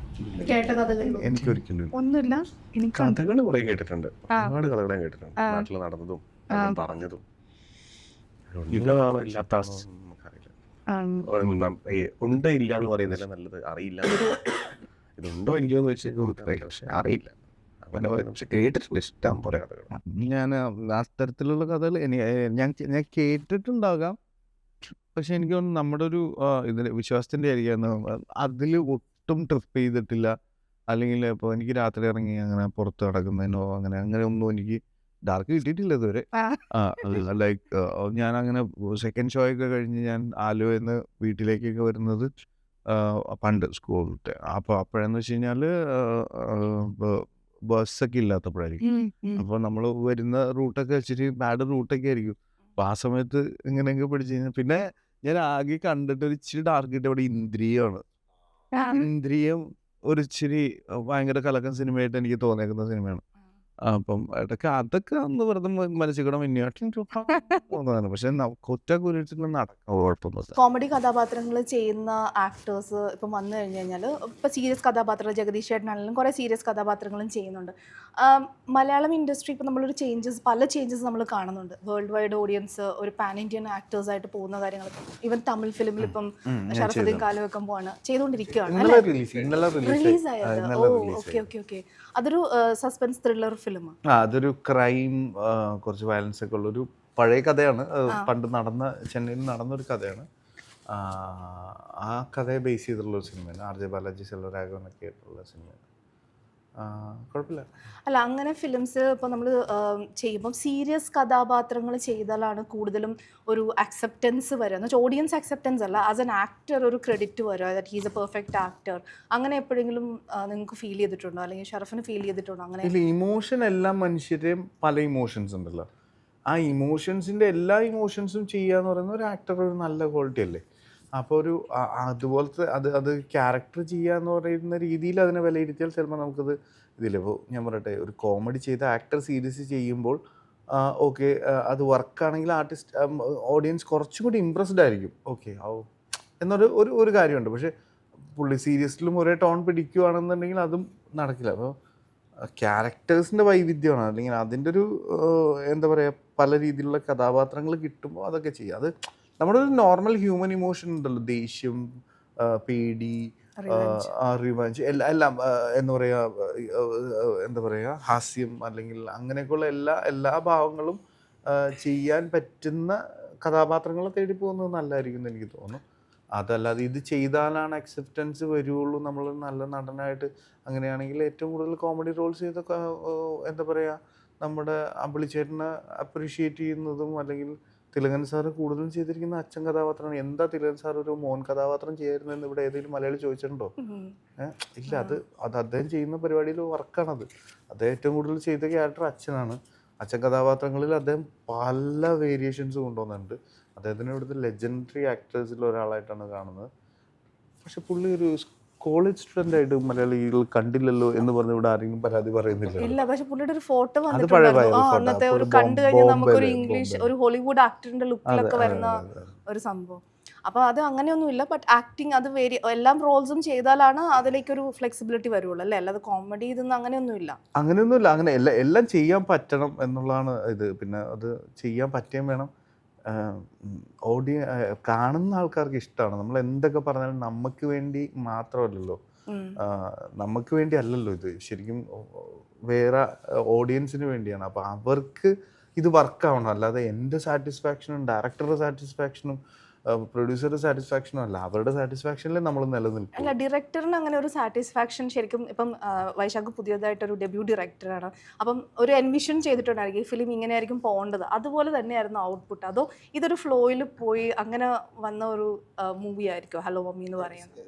കേട്ട കഥകൾ എനിക്കൊരിക്കലും ഒന്നുമില്ല. കഥകൾ കുറെ കേട്ടിട്ടുണ്ട്, ഒരുപാട് കഥകളെ കേട്ടിട്ടുണ്ട്. നാട്ടിൽ നടന്നതും പറഞ്ഞതും ഉണ്ടോ ഇല്ല എന്ന് പറയുന്നില്ല, നല്ലത് അറിയില്ല. ഇതുണ്ടോ ഇല്ലയോ എന്ന് വെച്ചാൽ പക്ഷെ അറിയില്ല. അങ്ങനെ പറയുന്നത് പക്ഷെ കേട്ടിട്ടുണ്ട് ഇഷ്ടം പോലെ കഥകൾ. ഞാൻ അത്തരത്തിലുള്ള കഥകൾ ഞാൻ കേട്ടിട്ടുണ്ടാകാം. പക്ഷെ എനിക്ക് തോന്നുന്നു നമ്മുടെ ഒരു ഇതിന് വിശ്വാസത്തിൻ്റെ ആയിരിക്കും. അതിൽ ഒട്ടും ട്രിപ്പ് ചെയ്തിട്ടില്ല. അല്ലെങ്കിൽ ഇപ്പോൾ എനിക്ക് രാത്രി ഇറങ്ങി അങ്ങനെ പുറത്ത് നടക്കുന്നതിനോ അങ്ങനെ ഒന്നും എനിക്ക് ഡാർക്ക് കിട്ടിയിട്ടില്ല ഇതുവരെ. ലൈക്ക് ഞാൻ അങ്ങനെ സെക്കൻഡ് ഷോ ഒക്കെ കഴിഞ്ഞ് ഞാൻ ആലുവയിൽ നിന്ന് വീട്ടിലേക്കൊക്കെ വരുന്നത് പണ്ട് സ്കൂളിലത്തെ. അപ്പോൾ അപ്പോഴെന്ന് വെച്ച് കഴിഞ്ഞാൽ ബസ്സൊക്കെ ഇല്ലാത്തപ്പോഴായിരിക്കും. അപ്പോൾ നമ്മൾ വരുന്ന റൂട്ടൊക്കെ ഇച്ചിരി ബാഡ് റൂട്ടൊക്കെ ആയിരിക്കും. അപ്പോൾ ആ സമയത്ത് ഇങ്ങനെയൊക്കെ പിടിച്ച് കഴിഞ്ഞാൽ പിന്നെ ഞാൻ ആകെ കണ്ടിട്ട് ഒരു ഇച്ചിരി ഡാർക്ക് കിട്ടിയ അവിടെ ഇന്ദ്രിയമാണ്. ഇന്ദ്രിയം ഒരു ഇച്ചിരി ഭയങ്കര കലക്കൻ സിനിമയായിട്ട് എനിക്ക് തോന്നിയേക്കുന്ന സിനിമയാണ്. അപ്പം ഇടയ്ക്ക് അതൊക്കെ ഒന്ന് വെറുതെ മനസ്സിക്കണം തോന്നുന്നതാണ്. പക്ഷെ കൊറ്റക്കുരിച്ചിട്ട് നടക്കാം, കുഴപ്പമൊന്നുമില്ല. കോമഡി കഥാപാത്രങ്ങൾ ചെയ്യുന്ന ആക്ടേഴ്സ് ഇപ്പം വന്നു കഴിഞ്ഞ് കഴിഞ്ഞാൽ ഇപ്പം സീരിയസ് കഥാപാത്രങ്ങൾ ജഗദീഷ് ചേട്ടനാണെങ്കിലും കുറേ സീരിയസ് കഥാപാത്രങ്ങളും ചെയ്യുന്നുണ്ട്. മലയാളം ഇൻഡസ്ട്രി ഇപ്പം നമ്മളൊരു പല ചേഞ്ചസ് നമ്മൾ കാണുന്നുണ്ട്. വേൾഡ് വൈഡ് ഓഡിയൻസ് ഒരു പാൻ ഇന്ത്യൻ ആക്ടേഴ്സായിട്ട് പോകുന്ന കാര്യങ്ങൾ ഈവൻ തമിഴ് ഫിലിമിൽ ഇപ്പം ഷറഫുദ്ദീൻ കാലുവെക്കം പോവാണ് ചെയ്തുകൊണ്ടിരിക്കുകയാണ് റിലീസായത്. ഓക്കെ. അതൊരു സസ്പെൻസ് ത്രില്ലർ ഫിലിമാണ്. അതൊരു ക്രൈം, കുറച്ച് വയലൻസ് ഒക്കെ ഉള്ളൊരു പഴയ കഥയാണ്. പണ്ട് ചെന്നൈയിൽ നടന്നൊരു കഥയാണ്. ആ കഥയെ ബേസ് ചെയ്തിട്ടുള്ളൊരു സിനിമയാണ്. ആർ ജെ ബാലാജി, സെൽവരാഘവനൊക്കെ ആയിട്ടുള്ള സിനിമയാണ്. കുഴപ്പമില്ല. അല്ല, അങ്ങനെ ഫിലിംസ് ഇപ്പോൾ നമ്മൾ ചെയ്യുമ്പം സീരിയസ് കഥാപാത്രങ്ങൾ ചെയ്താലാണ് കൂടുതലും ഒരു അക്സെപ്റ്റൻസ് വരിക. എന്ന് വെച്ചാൽ ഓഡിയൻസ് അക്സെപ്റ്റൻസ് അല്ല, ആസ് എൻ ആക്ടർ ഒരു ക്രെഡിറ്റ് വരിക, that he's A perfect actor. അങ്ങനെ എപ്പോഴെങ്കിലും നിങ്ങൾക്ക് ഫീൽ ചെയ്തിട്ടുണ്ടോ, അല്ലെങ്കിൽ ഷറഫിന് ഫീൽ ചെയ്തിട്ടുണ്ടോ? അങ്ങനെ ഇമോഷൻ എല്ലാ മനുഷ്യരെയും പല ഇമോഷൻസ് ഉണ്ടല്ലോ. ആ ഇമോഷൻസിൻ്റെ എല്ലാ ഇമോഷൻസും ചെയ്യുക എന്ന് പറയുന്ന ഒരു ആക്ടർ ഒരു നല്ല ക്വാളിറ്റി അല്ലേ. അപ്പോൾ അതുപോലത്തെ അത് ക്യാരക്ടർ ചെയ്യുക എന്ന് പറയുന്ന രീതിയിൽ അതിനെ വിലയിരുത്തിയാൽ ചിലപ്പോൾ നമുക്കത് ഇതില്ല. ഇപ്പോൾ ഞാൻ പറയട്ടെ, ഒരു കോമഡി ചെയ്ത ആക്ടർ സീരിയസ് ചെയ്യുമ്പോൾ ഓക്കെ അത് വർക്കാണെങ്കിൽ ഓഡിയൻസ് കുറച്ചും കൂടി ഇമ്പ്രസ്ഡ് ആയിരിക്കും. ഓക്കെ എന്നൊരു ഒരു കാര്യമുണ്ട്. പക്ഷെ പുള്ളി സീരിയസിലും ഒരേ ടോൺ പിടിക്കുകയാണെന്നുണ്ടെങ്കിൽ അതും നടക്കില്ല. അപ്പോൾ ക്യാരക്ടേഴ്സിൻ്റെ വൈവിധ്യമാണ്, അല്ലെങ്കിൽ അതിൻ്റെ ഒരു എന്താ പറയുക, പല രീതിയിലുള്ള കഥാപാത്രങ്ങൾ കിട്ടുമ്പോൾ അതൊക്കെ ചെയ്യുക. അത് നമ്മുടെ ഒരു നോർമൽ ഹ്യൂമൻ ഇമോഷൻ ഉണ്ടല്ലോ, ദേഷ്യം, പേടി, റിവഞ്ച്, എല്ലാം എന്താ പറയുക ഹാസ്യം, അല്ലെങ്കിൽ അങ്ങനെയൊക്കെയുള്ള എല്ലാ ഭാവങ്ങളും ചെയ്യാൻ പറ്റുന്ന കഥാപാത്രങ്ങളെ തേടി പോകുന്നത് നല്ലതായിരിക്കും എന്ന് എനിക്ക് തോന്നുന്നു. അതല്ലാതെ ഇത് ചെയ്താലാണ് അക്സെപ്റ്റൻസ് വരുള്ളൂ, നമ്മൾ നല്ല നടനായിട്ട് അങ്ങനെയാണെങ്കിൽ ഏറ്റവും കൂടുതൽ കോമഡി റോൾസ് ചെയ്തൊക്കെ എന്താ പറയുക, നമ്മുടെ അമ്പിളിച്ചേട്ടനെ അപ്രീഷിയേറ്റ് ചെയ്യുന്നതും, അല്ലെങ്കിൽ തിലകൻ സാറ് കൂടുതലും ചെയ്തിരിക്കുന്ന അച്ഛൻ കഥാപാത്രമാണ്. എന്താ തിലകൻ സാർ ഒരു മോൻ കഥാപാത്രം ചെയ്യായിരുന്നെന്ന് ഇവിടെ ഏതെങ്കിലും മലയാളി ചോദിച്ചിട്ടുണ്ടോ? ഇല്ല. അത് അദ്ദേഹം ചെയ്യുന്ന പരിപാടിയിൽ വർക്കാണത്. അദ്ദേഹം ഏറ്റവും കൂടുതൽ ചെയ്ത ക്യാരക്ടർ അച്ഛനാണ്. അച്ഛൻ കഥാപാത്രങ്ങളിൽ അദ്ദേഹം പല വേരിയേഷൻസ് കൊണ്ടുവന്നിട്ടുണ്ട്. അദ്ദേഹത്തിന് ഇവിടുത്തെ ലെജൻഡറി ആക്ടേഴ്സിൽ ഒരാളായിട്ടാണ് കാണുന്നത്. പക്ഷെ പുള്ളി ഒരു കോളേജ് സ്റ്റുഡൻ്റ് ആയിട്ട് മലയാളികൾ കണ്ടില്ലല്ലോ എന്ന് പറഞ്ഞ് ഇവിടെ ആരെങ്കിലും പരാതി പറയുന്നില്ല. ഇല്ല, പക്ഷെ പുള്ളിയുടെ ഒരു ഫോട്ടോ വന്നിട്ടുണ്ടായിരുന്നു അന്നത്തെ ഒരു കണ്ടു കഴിഞ്ഞാൽ നമുക്കൊരു ഇംഗ്ലീഷ് ഒരു ഹോളിവുഡ് ആക്ടറിന്റെ ലുക്കിലൊക്കെ വരുന്ന ഒരു സംഭവം. അപ്പോൾ അത് അങ്ങനെയൊന്നുമില്ല. ബട്ട് ആക്ടിങ് അത് എല്ലാ റോൾസും ചെയ്താലാണ് അതിലേക്കൊരു ഫ്ലെക്സിബിലിറ്റി വരുള്ളൂ അല്ലേ, അല്ലാതെ കോമഡി ഇതൊന്നും അങ്ങനെയൊന്നുമില്ല. അങ്ങനെ എല്ലാം ചെയ്യാൻ പറ്റണം എന്നുള്ളതാണ് ഇത്. പിന്നെ അത് ചെയ്യാൻ പറ്റുകയും വേണം. കാണുന്ന ആൾക്കാർക്ക് ഇഷ്ടമാണ്. നമ്മൾ എന്തൊക്കെ പറഞ്ഞാലും നമുക്ക് വേണ്ടി മാത്രമല്ലല്ലോ, നമുക്ക് വേണ്ടി അല്ലല്ലോ ഇത്, ശരിക്കും വേറെ ഓഡിയൻസിന് വേണ്ടിയാണ്. അപ്പോൾ അവർക്ക് ഇത് വർക്കാവണം. അല്ലാതെ എൻ്റെ സാറ്റിസ്ഫാക്ഷനും ഡയറക്ടറുടെ സാറ്റിസ്ഫാക്ഷനും പ്രൊഡ്യൂസറുടെ സാറ്റിസ്ഫാക്ഷനും അല്ല, അവരുടെ സാറ്റിസ്ഫാക്ഷനിൽ നമ്മൾ നിലനിൽക്കും. അല്ല, ഡയറക്ടറിന് അങ്ങനെ ഒരു സാറ്റിസ്ഫാക്ഷൻ ശരിക്കും ഇപ്പം വൈശാഖ് പുതിയതായിട്ടൊരു ഡെബ്യൂ ഡയറക്ടറാണ്. അപ്പം ഒരു എൻവിഷൻ ചെയ്തിട്ടുണ്ടായിരിക്കും ഈ ഫിലിം ഇങ്ങനെയായിരിക്കും പോകേണ്ടത്, അതുപോലെ തന്നെയായിരുന്നു ഔട്ട്പുട്ട്? അതോ ഇതൊരു ഫ്ലോയിൽ പോയി അങ്ങനെ വന്ന ഒരു മൂവി ആയിരിക്കും ഹലോ മമ്മി എന്ന് പറയുന്നത്?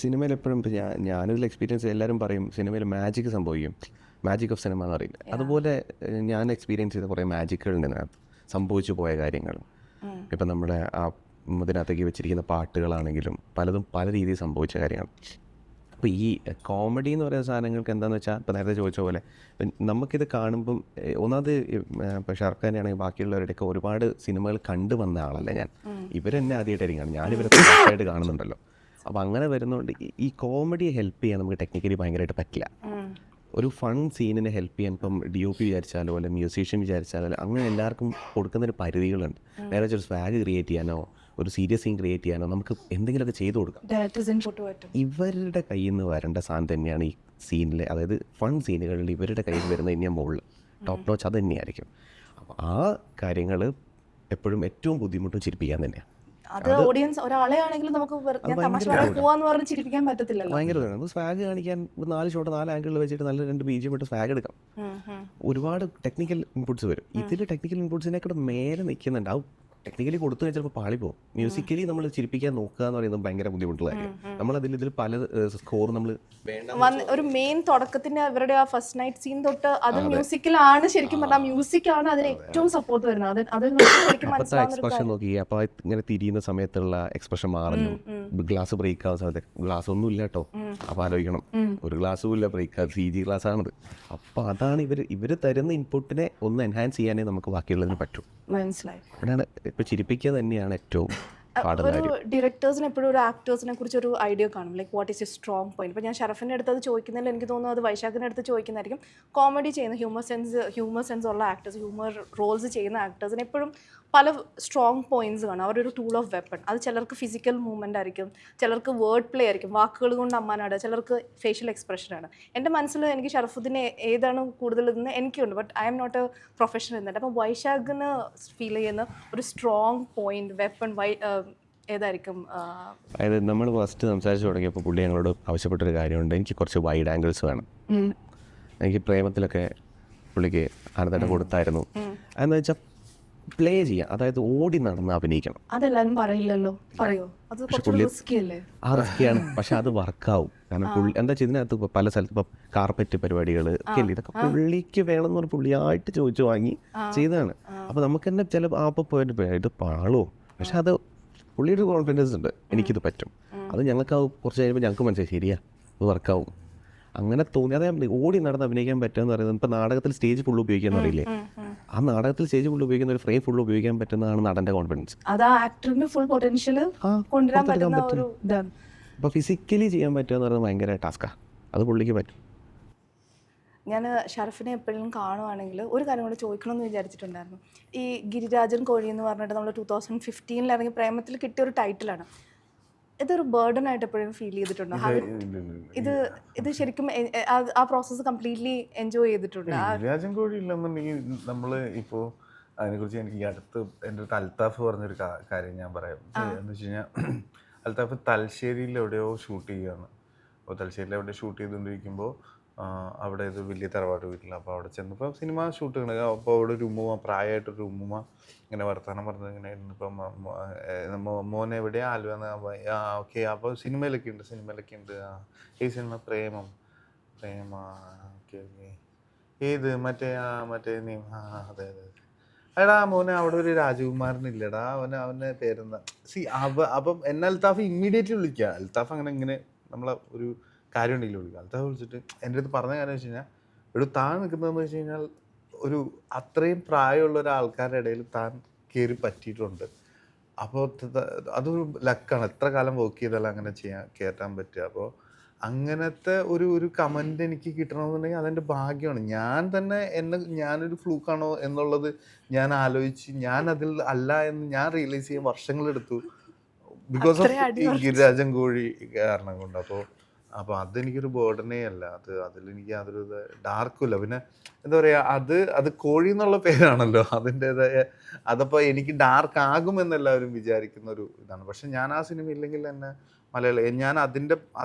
സിനിമയിൽ എപ്പോഴും ഞാനൊരു എക്സ്പീരിയൻസ്, എല്ലാവരും പറയും സിനിമയിൽ മാജിക് സംഭവിക്കും, മാജിക് ഓഫ് സിനിമ എന്ന് അറിയില്ല. അതുപോലെ ഞാൻ എക്സ്പീരിയൻസ് ചെയ്ത കുറേ മാജിക്കുകളുണ്ട് സംഭവിച്ചു പോയ കാര്യങ്ങൾ. ഇപ്പം നമ്മുടെ ആ ഇതിനകത്തേക്ക് വെച്ചിരിക്കുന്ന പാട്ടുകളാണെങ്കിലും പലതും പല രീതിയിൽ സംഭവിച്ച കാര്യങ്ങൾ. അപ്പോൾ ഈ കോമഡി എന്ന് പറയുന്ന സാധനങ്ങൾക്ക് എന്താണെന്ന് വെച്ചാൽ, ഇപ്പോൾ നേരത്തെ ചോദിച്ച പോലെ നമുക്കിത് കാണുമ്പം ഒന്നാമത് ഇപ്പോൾ ഷാറുഖ് ഖാനാണെങ്കിൽ ബാക്കിയുള്ളവരുടെയൊക്കെ ഒരുപാട് സിനിമകൾ കണ്ടു വന്ന ആളല്ല ഞാൻ. ഇവരെന്നെ ആദ്യമായിട്ടായിരിക്കും കാണും, ഞാനിവരെ ആയിട്ട് കാണുന്നുണ്ടല്ലോ. അപ്പോൾ അങ്ങനെ വരുന്നതുകൊണ്ട് ഈ കോമഡിയെ ഹെൽപ്പ് ചെയ്യാൻ നമുക്ക് ടെക്നിക്കലി ഭയങ്കരമായിട്ട് പറ്റില്ല. ഒരു ഫൺ സീനിനെ ഹെൽപ്പ് ചെയ്യാൻ ഇപ്പം DOP വിചാരിച്ചാലോ അല്ലെ മ്യൂസീഷ്യൻ വിചാരിച്ചാലോ അങ്ങനെ എല്ലാവർക്കും കൊടുക്കുന്നൊരു പരിധികളുണ്ട്. നേരെ ഒരു സ്വാഗ് ക്രിയേറ്റ് ചെയ്യാനോ ഒരു സീരിയസ് സീൻ ക്രിയേറ്റ് ചെയ്യാനോ നമുക്ക് എന്തെങ്കിലുമൊക്കെ ചെയ്തു കൊടുക്കാം. ഇവരുടെ കയ്യിൽ നിന്ന് വരേണ്ട സാധനം തന്നെയാണ് ഈ സീനിലെ, അതായത് ഫൺ സീനുകളിൽ ഇവരുടെ കയ്യിൽ വരുന്ന ഇനിയും മുകളിൽ ടോപ്പ് നോച്ച് അത് തന്നെയായിരിക്കും. അപ്പോൾ ആ കാര്യങ്ങൾ എപ്പോഴും ഏറ്റവും ബുദ്ധിമുട്ടും ചിരിപ്പിക്കാൻ തന്നെയാണ്. അത് ഓഡിയൻസ് ഒരാളെ ആണെങ്കിലും നമുക്ക് പോവാന്ന് പറഞ്ഞ് ചിരിപ്പിക്കാൻ പറ്റത്തില്ലല്ലോ. ഭയങ്കര നമുക്ക് സ്വാഗ് കാണിക്കാൻ 4 ഷോട്ട് 4 ആംഗിളിൽ വെച്ചിട്ട് നല്ല 2 BGM ഇട്ട് സ്വാഗ് എടുക്കാം. ഒരുപാട് ടെക്നിക്കൽ ഇൻപുട്സ് വരും. ഇതിൽ ടെക്നിക്കൽ ഇൻപുട്സിനേക്കാൾ മേലെ നിൽക്കുന്നുണ്ട്. ആ ടെക്നിക്കലി കൊടുത്തു കഴിഞ്ഞാൽ ചിലപ്പോൾ പാളി പോകും. മ്യൂസിക്കലി നമ്മൾ ചിരിപ്പിക്കാൻ നോക്കുക എന്ന് പറയുന്നത് ഭയങ്കര ബുദ്ധിമുട്ടുള്ള കാര്യം. നമ്മളതിൽ പല സ്കോർ നമ്മൾ ഒരു മെയിൻ തുടക്കത്തിന്റെ അവരുടെ ആ ഫസ്റ്റ് നൈറ്റ് സീൻ തൊട്ട് അത് മ്യൂസിക്കിലാണ്. ശരിക്കും പറഞ്ഞാൽ മ്യൂസിക്കാണ് അതിന് ഏറ്റവും സപ്പോർട്ട് വരുന്നത്. എക്സ്പ്രഷൻ നോക്കി അപ്പോൾ ഇങ്ങനെ തിരിയുന്ന സമയത്തുള്ള എക്സ്പ്രഷൻ മാറുന്നു. ഗ്ലാസ് ബ്രേക്ക് ആവുന്ന സമയത്ത് ഗ്ലാസ് ഒന്നും ഇല്ല കേട്ടോ, അപ്പോൾ ആലോചിക്കണം, ഒരു ഗ്ലാസ്സും ഇല്ല, ബ്രേക്ക് 3G ഗ്ലാസ് ആണത്. അപ്പോൾ അതാണ് ഇവർ തരുന്ന ഇൻപുട്ടിനെ ഒന്ന് എൻഹാൻസ് ചെയ്യാനേ നമുക്ക് ബാക്കിയുള്ളതിന് പറ്റും. മനസ്സിലായി. അവിടെയാണ് ഇപ്പോൾ ചിരിപ്പിക്കുക തന്നെയാണ് ഏറ്റവും ഒരു ഡയറക്ടേഴ്സിന് എപ്പോഴും ഒരു ആക്ടേഴ്സിനെ കുറിച്ച് ഒരു ഐഡിയ കാണും, like what is A strong point. ഇപ്പോൾ ഞാൻ ഷറഫിൻ്റെ അടുത്ത് അത് ചോദിക്കുന്നതിൽ എനിക്ക് തോന്നുന്നു അത് വൈശാഖിൻ്റെ അടുത്ത് ചോദിക്കുന്നതായിരിക്കും. കോമഡി ചെയ്യുന്ന ഹ്യൂമർ സെൻസ് ഉള്ള ആക്ടേഴ്സ്, ഹ്യൂമർ റോൾസ് ചെയ്യുന്ന ആക്ടേഴ്സിന് എപ്പോഴും പല സ്ട്രോങ് പോയിന്റ്സ് കാണും. അവരൊരു ടൂൾ ഓഫ് വെപ്പൺ. അത് ചിലർക്ക് ഫിസിക്കൽ മൂവ്മെൻ്റ് ആയിരിക്കും, ചിലർക്ക് വേർഡ് പ്ലേ ആയിരിക്കും, വാക്കുകൾ കൊണ്ട് അമ്മാനാണ്, ചിലർക്ക് ഫേഷ്യൽ എക്സ്പ്രഷനാണ്. എൻ്റെ മനസ്സിൽ എനിക്ക് ഷറഫുദ്ദീനെ ഏതാണ് കൂടുതൽ ഇതെന്ന് എനിക്കുണ്ട്, but I am not a professional എന്നിട്ട്. അപ്പം വൈശാഖിന് ഫീൽ ചെയ്യുന്ന ഒരു സ്ട്രോങ് പോയിന്റ് വെപ്പൺ ഏതായിരിക്കും? അതായത് നമ്മൾ ഫസ്റ്റ് സംസാരിച്ച് തുടങ്ങിയപ്പോൾ പുള്ളി ഞങ്ങളോട് ആവശ്യപ്പെട്ടൊരു കാര്യമുണ്ട്, എനിക്ക് കുറച്ച് വൈഡ് ആംഗിൾസ് വേണം. എനിക്ക് പ്രേമത്തിലൊക്കെ പുള്ളിക്ക് ആനന്ദം കൊടുത്തായിരുന്നു. അതെന്ന് വെച്ചാൽ പ്ലേ ചെയ്യാം, അതായത് ഓടി നടന്ന് അഭിനയിക്കണം. അതെല്ലാരും പറയില്ലല്ലോ, പറയോ? ആ റിസ്ക്കിയാണ്, പക്ഷെ അത് വർക്കാവും. കാരണം പുള്ളി എന്താ വെച്ചാൽ ഇതിനകത്ത് പല സ്ഥലത്ത് ഇപ്പം കാർപ്പറ്റ് പരിപാടികൾ ഒക്കെ അല്ലേ, ഇതൊക്കെ പുള്ളിക്ക് വേണമെന്ന് പറഞ്ഞ് പുള്ളിയായിട്ട് ചോദിച്ചു വാങ്ങി ചെയ്തതാണ്. അപ്പോൾ നമുക്ക് തന്നെ ചില അപ്പോൾ പോയിട്ട് ഇത് പാളോ, പക്ഷെ അത് പുള്ളിയുടെ കോൺഫിഡൻസ് ഉണ്ട്, എനിക്കിത് പറ്റും. അത് ഞങ്ങൾക്ക് കുറച്ച് കഴിയുമ്പോൾ ഞങ്ങൾക്ക് മനസ്സിലായി ശരിയാ ഇത് വർക്കാവും. അങ്ങനെ തോന്നി. അതെ ഓടി നടന്ന് അഭിനയിക്കാൻ പറ്റുമെന്ന് പറയുന്നത് ഇപ്പം നാടകത്തിൽ സ്റ്റേജ് ഫുള്ള് ഉപയോഗിക്കാന്ന് അറിയില്ലേ, ആ നാടകത്തിൽ സ്റ്റേജ് ഫുൾ ഉപയോഗിക്കുന്ന ഒരു ഫ്രെയിം ഫുൾ ഉപയോഗിക്കാൻ പറ്റുന്നതാണ് നടൻ്റെ കോൺഫിഡൻസ്. അത് ആ ആക്ടറിന്റെ ഫുൾ പൊട്ടൻഷ്യൽ കൊണ്ടുവരാൻ പറ്റുന്ന ഒരു ഇതാണ്. അപ്പോൾ ഫിസിക്കലി ചെയ്യാൻ പറ്റുക എന്ന് പറയുന്നത് ഭയങ്കര ടാസ്ക്കാണ്. അത് പുള്ളിക്ക് പറ്റും. ഞാൻ ഷറഫിനെ എപ്പോഴും കാണുവാണെങ്കിൽ ഒരു കാര്യം കൂടെ ചോദിക്കണമെന്ന് വിചാരിച്ചിട്ടുണ്ടായിരുന്നു. ഈ ഗിരിരാജൻ കോഴി എന്ന് പറഞ്ഞിട്ട് നമ്മൾ 2015 ഇറങ്ങി പ്രേമത്തിൽ കിട്ടിയ ഒരു ടൈറ്റിലാണ്. ഇതൊരു ബേർഡൻ ആയിട്ട് എപ്പോഴും ഫീൽ ചെയ്തിട്ടുണ്ടോ? ഇത് ശരിക്കും ആ പ്രോസസ്സ് കംപ്ലീറ്റ്ലി എൻജോയ് ചെയ്തിട്ടുണ്ട്? ഗിരിരാജൻ കോഴി ഇല്ലെന്നുണ്ടെങ്കിൽ നമ്മൾ ഇപ്പോൾ അതിനെക്കുറിച്ച് എനിക്ക് ഈ അടുത്ത് എൻ്റെ അടുത്ത് അൽത്താഫ് പറഞ്ഞൊരു കാര്യം ഞാൻ പറയാം. എന്ന് വെച്ച് കഴിഞ്ഞാൽ അൽത്താഫ് തലശ്ശേരിയിൽ എവിടെയോ ഷൂട്ട് ചെയ്യുകയാണ്. അപ്പോൾ തലശ്ശേരിയിൽ എവിടെ ഷൂട്ട് ചെയ്തുകൊണ്ടിരിക്കുമ്പോൾ അവിടെ ഇത് വലിയ തറവാട് വീട്ടിൽ. അപ്പോൾ അവിടെ ചെന്നപ്പോൾ സിനിമ ഷൂട്ടുകൾ. അപ്പോൾ അവിടെ ഒരു ഉമ്മുമ്മ, പ്രായമായിട്ടൊരു ഉമ്മുമ്മ ഇങ്ങനെ വർത്തമാനം പറഞ്ഞത് ഇങ്ങനെ ഇപ്പം മോൻ എവിടെയാ ആലുവന്ന്. ഓക്കെ, അപ്പോൾ സിനിമയിലൊക്കെ ഉണ്ട്. ഈ സിനിമ പ്രേമം ഓക്കെ ഓക്കെ. ഏത് മറ്റേ നീ? അതെ. എടാ മോനെ അവിടെ ഒരു രാജകുമാരനില്ലടാ, അവൻ്റെ പേരെന്താ? അപ്പം എന്നെ അൽത്താഫ് ഇമ്മീഡിയറ്റ്ലി വിളിക്കുക. അൽത്താഫ് ഇങ്ങനെ നമ്മളെ ഒരു കാര്യം ഉണ്ടെങ്കിൽ വിളിക്കുക. അൽത്താഫ് വിളിച്ചിട്ട് എൻ്റെ അടുത്ത് പറഞ്ഞ കാര്യം വെച്ച് കഴിഞ്ഞാൽ, ഒരു താൻ നിൽക്കുന്നതെന്ന് വെച്ച് കഴിഞ്ഞാൽ ഒരു അത്രയും പ്രായമുള്ള ഒരാൾക്കാരുടെ ഇടയിൽ താൻ കയറി പറ്റിയിട്ടുണ്ട്. അപ്പോൾ അതൊരു ലക്കാണ്. എത്ര കാലം വർക്ക് ചെയ്താലും അങ്ങനെ കയറ്റാൻ പറ്റുക. അപ്പോൾ അങ്ങനത്തെ ഒരു കമൻറ്റ് എനിക്ക് കിട്ടണമെന്നുണ്ടെങ്കിൽ അതെൻ്റെ ഭാഗ്യമാണ്. ഞാൻ തന്നെ ഞാനൊരു ഫ്ലൂക്കാണോ എന്നുള്ളത് ഞാൻ ആലോചിച്ച് ഞാൻ അതിൽ അല്ല എന്ന് ഞാൻ റിയലൈസ് ചെയ്യാൻ വർഷങ്ങളെടുത്തു. ബിക്കോസ് ഓഫ് ഈ ഗിരിരാജൻ കോഴി കാരണം കൊണ്ട്. അപ്പോൾ അതെനിക്കൊരു ബേർഡനേ അല്ല. അതിലെനിക്ക് യാതൊരു ഡാർക്കുമില്ല. പിന്നെ എന്താ പറയുക, അത് കോഴി എന്നുള്ള പേരാണല്ലോ, അതിൻ്റെതായ അതപ്പോൾ എനിക്ക് ഡാർക്ക് ആകുമെന്നെല്ലാവരും വിചാരിക്കുന്ന ഒരു ഇതാണ്. പക്ഷെ ഞാൻ ആ സിനിമ ഇല്ലെങ്കിൽ തന്നെ ഞാൻ അതിൻ്റെ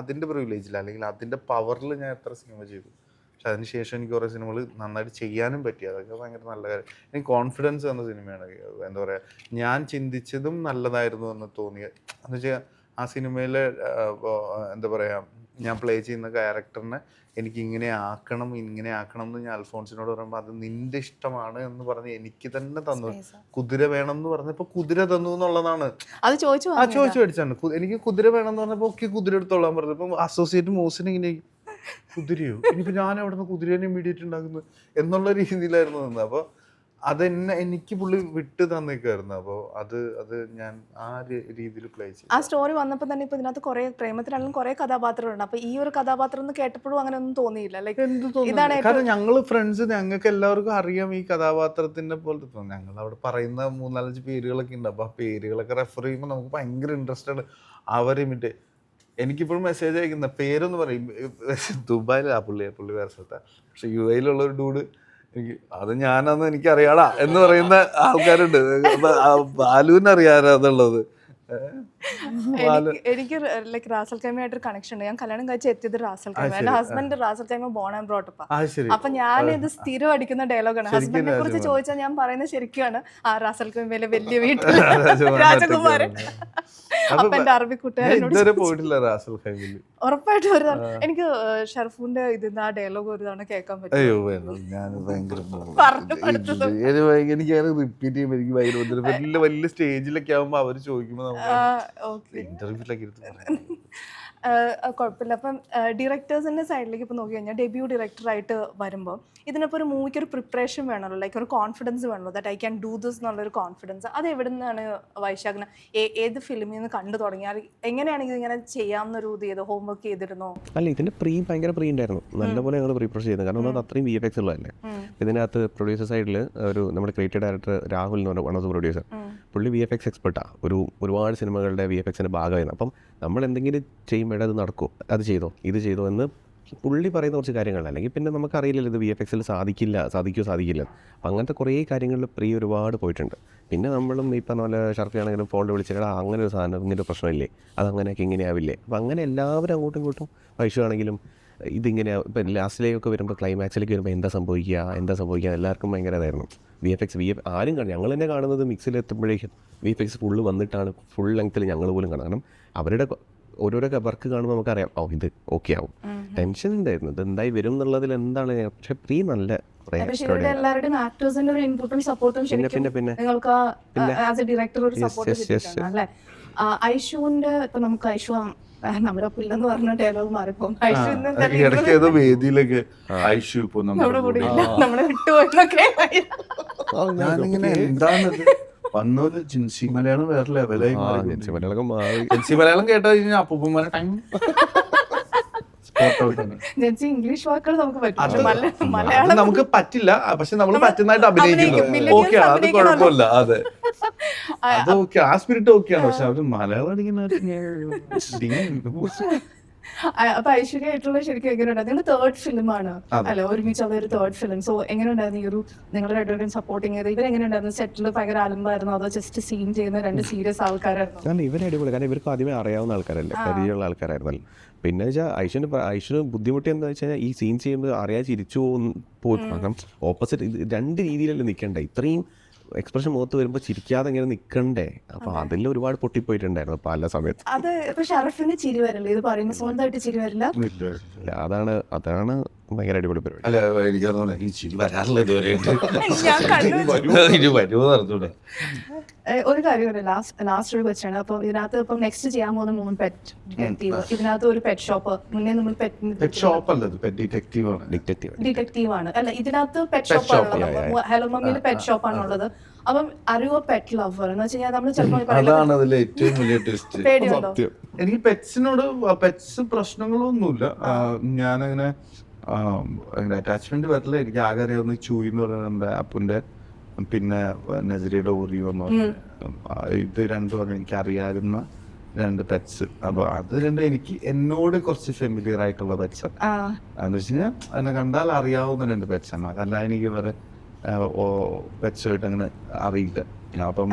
പ്രിവിലേജിൽ അല്ലെങ്കിൽ അതിൻ്റെ പവറിൽ ഞാൻ എത്ര സിനിമ ചെയ്തു. പക്ഷെ അതിനുശേഷം എനിക്ക് കുറേ സിനിമകൾ നന്നായിട്ട് ചെയ്യാനും പറ്റി. അതൊക്കെ ഭയങ്കര നല്ല കാര്യം. എനിക്ക് കോൺഫിഡൻസ് തന്ന സിനിമയാണ്. എന്താ പറയുക, ഞാൻ ചിന്തിച്ചതും നല്ലതായിരുന്നു എന്ന് തോന്നിയ എന്ന് വെച്ചാൽ ആ സിനിമയിലെ എന്താ പറയുക, ഞാൻ പ്ലേ ചെയ്യുന്ന ക്യാരക്ടറിനെ എനിക്ക് ഇങ്ങനെ ആക്കണം എന്ന് ഞാൻ അൽഫോൺസിനോട് പറയുമ്പോൾ അത് നിന്റെ ഇഷ്ടമാണ് എന്ന് പറഞ്ഞ് എനിക്ക് തന്നെ തന്നു. കുതിര വേണം എന്ന് പറഞ്ഞപ്പോൾ കുതിര തന്നു എന്നുള്ളതാണ്. അത് ചോദിച്ചു മേടിച്ചാണ്. എനിക്ക് കുതിര വേണം എന്ന് പറഞ്ഞപ്പോൾ ഒക്കെ കുതിര എടുത്തോളാൻ പറഞ്ഞു. ഇപ്പം അസോസിയേറ്റ് മോസിന് ഇങ്ങനെ കുതിരയോ, ഇനിയിപ്പോൾ ഞാൻ അവിടെ നിന്ന് കുതിരേനെ ഇമ്മീഡിയറ്റ് ഉണ്ടാക്കുന്നത് എന്നുള്ള രീതിയിലായിരുന്നു നിന്ന്. അപ്പോൾ എനിക്ക് പുള്ളി വിട്ട് തന്നേക്കായിരുന്നു. അപ്പോൾ അത് ഞാൻ ആ രീതിയിൽ പ്ലേ ചെയ്തു. ആ സ്റ്റോറി വന്നപ്പോൾ തന്നെ ഇപ്പൊ ഇതിനകത്ത് കുറെ പ്രേമത്തിനാണെങ്കിലും കുറെ കഥാപാത്രങ്ങളുണ്ട്. അപ്പൊ ഈ ഒരു കഥാപാത്രം എന്ന് കേട്ടപ്പോഴും അങ്ങനെ ഒന്നും തോന്നിയില്ല? കാരണം ഞങ്ങള് ഫ്രണ്ട്സ്, ഞങ്ങൾക്ക് എല്ലാവർക്കും അറിയാം ഈ കഥാപാത്രത്തിന്റെ പോലത്തെ. ഞങ്ങൾ അവിടെ പറയുന്ന 3-4 പേരുകളൊക്കെ ഉണ്ട്. അപ്പൊ ആ പേരുകളൊക്കെ റെഫർ ചെയ്യുമ്പോൾ നമുക്ക് ഭയങ്കര ഇൻട്രസ്റ്റ് ആണ്. അവരിമിറ്റ് എനിക്കിപ്പോഴും മെസ്സേജ് അയക്കുന്ന പേരൊന്ന് പറയും. ദുബായിലാ പുള്ളി വേറെ സ്ഥലത്താണ്. പക്ഷെ UAE ഒരു ഡൂഡ് അത് ഞാനാന്ന് എനിക്കറിയാടാ എന്ന് പറയുന്ന ആൾക്കാരുണ്ട്. ബാലുവിന് അറിയാറുള്ളത്. എനിക്ക് ലൈക്ക് റാസൽ ഖൈമയായിട്ടൊരു കണക്ഷൻ ഉണ്ട്. ഞാൻ കല്യാണം കഴിച്ച് എത്തിയത് റാസൽ ഖൈമ. എന്റെ husband Ras al Khaimah born and brought up. അപ്പൊ ഞാൻ ഇത് സ്ഥിരം അടിക്കുന്ന ഡയലോഗാണ്. ഹസ്ബൻഡിനെ കുറിച്ച് ചോദിച്ചാൽ ഞാൻ പറയുന്നത് ശരിക്കാണ്. ആ റാസൽ ഖൈമയിലെ വലിയ വീട്ടിൽ രാജകുമാരൻ. അപ്പൊ എന്റെ അറബി കൂട്ടുകാരനോട് പോയിട്ടില്ല റാസൽ ഖൈമയിൽ. ഉറപ്പായിട്ടും ഒരു എനിക്ക് ഷർഫൂന്റെ ഇതിന്ന് ആ ഡയലോഗ് ഒരു തവണ കേൾക്കാൻ പറ്റും. എനിക്ക് റിപ്പീറ്റ് ചെയ്യുമ്പോൾ എനിക്ക് ഭയങ്കര വലിയ സ്റ്റേജിലൊക്കെ ആവുമ്പോ അവര് ചോദിക്കുമ്പോ ഇന്റർവ്യൂലൊക്കെ കുഴപ്പമില്ല. അപ്പം ഡയറക്ടേഴ്സിന്റെ സൈഡിലേക്ക് ഇപ്പൊ നോക്കി കഴിഞ്ഞാൽ ഡെബ്യൂ ഡയറക്ടറായിട്ട് വരുമ്പോൾ ഇതിനൊപ്പം ഒരു മൂവിക്ക് ഒരു പ്രിപ്പറേഷൻ വേണമല്ലോ, ലൈക്ക് ഒരു കോൺഫിഡൻസ് വേണമല്ലോ, that I can do this എന്നുള്ളൊരു കോൺഫിഡൻസ്. അത് എവിടെ നിന്നാണ് വൈശാഖിന്? ഏത് ഫിലിമിൽ നിന്ന് കണ്ടു തുടങ്ങിയാൽ എങ്ങനെയാണ് ഇതിങ്ങനെ ചെയ്യാവുന്നൊരു ഇത് ചെയ്ത് ഹോംവർക്ക് ചെയ്തിരുന്നോ? അല്ല, ഇതിന്റെ ഭയങ്കര പ്രീ ഉണ്ടായിരുന്നു. നല്ലപോലെ ഞങ്ങൾ പ്രിപ്പയർ ചെയ്തത്. കാരണം അത് അത്രയും VFX ഉള്ളതല്ലേ. ഇതിനകത്ത് പ്രൊഡ്യൂസർ സൈഡിൽ ഒരു നമ്മുടെ ക്രിയേറ്റീവ് ഡയറക്ടർ രാഹുൽ എന്ന് പറഞ്ഞ വൺ ഓഫ് ദ പ്രൊഡ്യൂസർ, പുള്ളി VFX എക്സ്പെർട്ടാണ്. ഒരുപാട് സിനിമകളുടെ VFXന്റെ ഭാഗമായിരുന്നു. അപ്പം നമ്മൾ എന്തെങ്കിലും ചെയ്യുമ്പോൾ അത് നടക്കുമോ, അത് ചെയ്തോ, ഇത് ചെയ്തോ എന്ന് പുള്ളി പറയുന്ന കുറച്ച് കാര്യങ്ങൾ. അല്ലെങ്കിൽ പിന്നെ നമുക്കറിയില്ലല്ലോ ഇത് VFXൽ സാധിക്കില്ല. അപ്പം അങ്ങനത്തെ കുറേ കാര്യങ്ങളിൽ ഒരുപാട് പോയിട്ടുണ്ട്. പിന്നെ നമ്മളും ഈ പറഞ്ഞ പോലെ ഷർഫിയാണെങ്കിലും ഫോണിൽ വിളിച്ചിട്ട് അങ്ങനെ ഒരു സാധനം, ഇങ്ങനെ ഒരു പ്രശ്നമില്ലേ, അതങ്ങനെയൊക്കെ ഇങ്ങനെ ആവില്ലേ. അപ്പം അങ്ങനെ എല്ലാവരും അങ്ങോട്ടും ഇങ്ങോട്ടും വൈഷു ആണെങ്കിലും ഇതിങ്ങനെ ഇപ്പം ലാസ്റ്റിലേക്കൊക്കെ വരുമ്പോൾ ക്ലൈമാക്സിലേക്ക് വരുമ്പോൾ എന്താ സംഭവിക്കുക എല്ലാവർക്കും ഭയങ്കര ഇതായിരുന്നു. ആരും കാണും, ഞങ്ങൾ തന്നെ കാണുന്നത് മിക്സിലെത്തുമ്പോഴേക്കും VFX ഫുള്ള് വന്നിട്ടാണ് ഫുൾ ലെങ്ത്തിൽ ഞങ്ങൾ പോലും കാണും. കാരണം അവരുടെ ഓരോരോ വർക്ക് കാണുമ്പോൾ നമുക്കറിയാം ഇത് ഓക്കെ ആവും. ടെൻഷൻ ഉണ്ടായിരുന്നു, ഇത് എന്തായി വരും എന്നുള്ളതിൽ എന്താണ്. പക്ഷെ നല്ല ഐഷുവിന്റെ ഇപ്പൊ നമുക്ക് ഐഷു നമ്മുടെ പില്ലെന്ന് പറഞ്ഞ ഡയലോഗ് മാറിപ്പോകും. വേദിയിലൊക്കെ ഐഷു ഇപ്പൊ നമ്മുടെ കൂടെ നമ്മളെ വിട്ടുപോയെന്നൊക്കെ ഞാനിങ്ങനെ എന്താണത് വന്നൊരു ജിൻസി മലയാളം വേറെ ലെവലായി ജെൻസി മലയാളം മാറി. ജിൻസി മലയാളം കേട്ടോ കഴിഞ്ഞാൽ അപ്പൂപ്പന്മാരെ ടൈം ജെൻസി ഇംഗ്ലീഷ് വാക്കുകൾ നമുക്ക് അത് പറ്റും. അത് മലയാളം നമുക്ക് പറ്റില്ല, പക്ഷെ നമ്മൾ പറ്റുന്നതായിട്ട് അഭിനയിക്കുന്നു. millennials ഓക്കെ, അത് അഭിനയിക്കണമല്ലോ. കുഴപ്പമില്ല. അതെ, അത് ഓക്കെ, ആ സ്പിരിറ്റ് ഓക്കെയാണ്. പക്ഷെ അവര് മലയാളം അടിക്കുന്ന അപ്പൊ ഐശ്വര്യമായിട്ടുള്ള ശരിക്കും എങ്ങനെയുണ്ടായിരുന്നു? നിങ്ങളുടെ തേർഡ് ഫിലിമാണ് അല്ല, ഒരുമിച്ചുള്ള ഒരു തേർഡ് ഫിലിം. സോ എങ്ങനെയുണ്ടായിരുന്നു ഈ ഒരു നിങ്ങളുടെ രണ്ടുപേരും സപ്പോർട്ടിങ് ചെയ്ത്? ഇവരെങ്ങനെയുണ്ടായിരുന്നു? സെറ്റിൽ ഭയങ്കര അലമ്പായിരുന്നോ അതോ ജസ്റ്റ് സീൻ ചെയ്യുന്ന രണ്ട് സീരിയസ് ആൾക്കാരായിരുന്നു? കാരണം ഇവരെ അടിപൊളി, കാരണം ഇവർക്ക് ആദ്യമേ അറിയാവുന്ന ആൾക്കാരല്ലേ, പരിചയമുള്ള ആൾക്കാരായിരുന്നല്ലോ. പിന്നെ വെച്ചാൽ ഐശ്വന് ബുദ്ധിമുട്ടി എന്താ വെച്ചാൽ ഈ സീൻ ചെയ്യുമ്പോൾ അറിയാതെ ചിരിച്ചു പോകും. കാരണം ഓപ്പോസിറ്റ് രണ്ട് രീതിയിലല്ലേ നിൽക്കണ്ടേ, ഇത്രയും എക്സ്പ്രഷൻ മുഖത്ത് വരുമ്പോൾ ചിരിക്കാതെ ഇങ്ങനെ നിൽക്കണ്ടേ. അപ്പൊ അതിൽ ഒരുപാട് പൊട്ടിപ്പോയിട്ടുണ്ടായിരുന്നു പല സമയത്ത്. അത് ഇപ്പൊ ഷറഫിന് ചിരി വരില്ല ഇത് പറയുമ്പോൾ, സ്വന്തമായിട്ട് ചിരി വരില്ല. അതാണ് ഭയങ്കര അടിപൊളി പരിപാടി. അല്ല, എനിക്കറിയാം ഈ ചിരി വരാറില്ല ഇതുവരെ. ഞാൻ കണ്ടു. വരുമോ നടത്തൂടെ? ഒരു കാര്യം ലാസ്റ്റ് ഒരു ക്വസ്റ്റ്യൻ. അപ്പൊ ഇതിനകത്ത് ഇപ്പം നെക്സ്റ്റ് ചെയ്യാൻ പോകുന്ന മൂന്ന് പെറ്റ് ഡിറ്റക്റ്റീവ്, ഇതിനകത്ത് ഒരു പെറ്റ് ഷോപ്പ്. മുന്നേ നമ്മൾ പെറ്റ് ഷോപ്പ് അല്ലത്, പെറ്റ് ഡിറ്റക്റ്റീവ് ആണ്. ഡിറ്റക്റ്റീവ് ആണ്. അല്ല, ഇതിനകത്ത് പെറ്റ് Pet ഷോപ്പ് shop, ആണുള്ളത്. ഹലോ മമ്മിയിൽ പെറ്റ് ഷോപ്പ് ആണുള്ളത്. അപ്പം അറിയോ പെറ്റ് ലവർ എന്ന് വെച്ച് കഴിഞ്ഞാൽ നമ്മൾ ചിലപ്പോൾ അതാണ് അതിലെ ഏറ്റവും വലിയ ട്വിസ്റ്റ്. പേടിയുണ്ടോ? എനിക്ക് പെറ്റ്സിനോട് പെറ്റ്സ് പ്രശ്നങ്ങളൊന്നുമില്ല. ഞാനങ്ങനെ അറ്റാച്ച്മെന്റ് വരില്ല. എനിക്ക് ആകെ അറിയാവുന്ന ചൂയി എന്ന് പറയുന്നത് എന്റെ അപ്പുന്റെ, പിന്നെ നസരിയുടെ ഓറിയോ എന്ന് പറഞ്ഞ ഇത് രണ്ടുമാണ് എനിക്ക് അറിയാവുന്ന രണ്ട് പെറ്റ്സ്. അപ്പൊ അത് രണ്ടും എനിക്ക് എന്നോട് കുറച്ച് ഫെമിലിയർ ആയിട്ടുള്ള പെറ്റ്സ് ആണ്. എന്ന് വെച്ച് കഴിഞ്ഞാൽ എന്നെ കണ്ടാൽ അറിയാവുന്ന രണ്ട് പെറ്റ്സ് ആണ്. അതല്ല എനിക്ക് വേറെ പെറ്റ്സുമായിട്ട് അങ്ങനെ അറിയില്ല. അപ്പം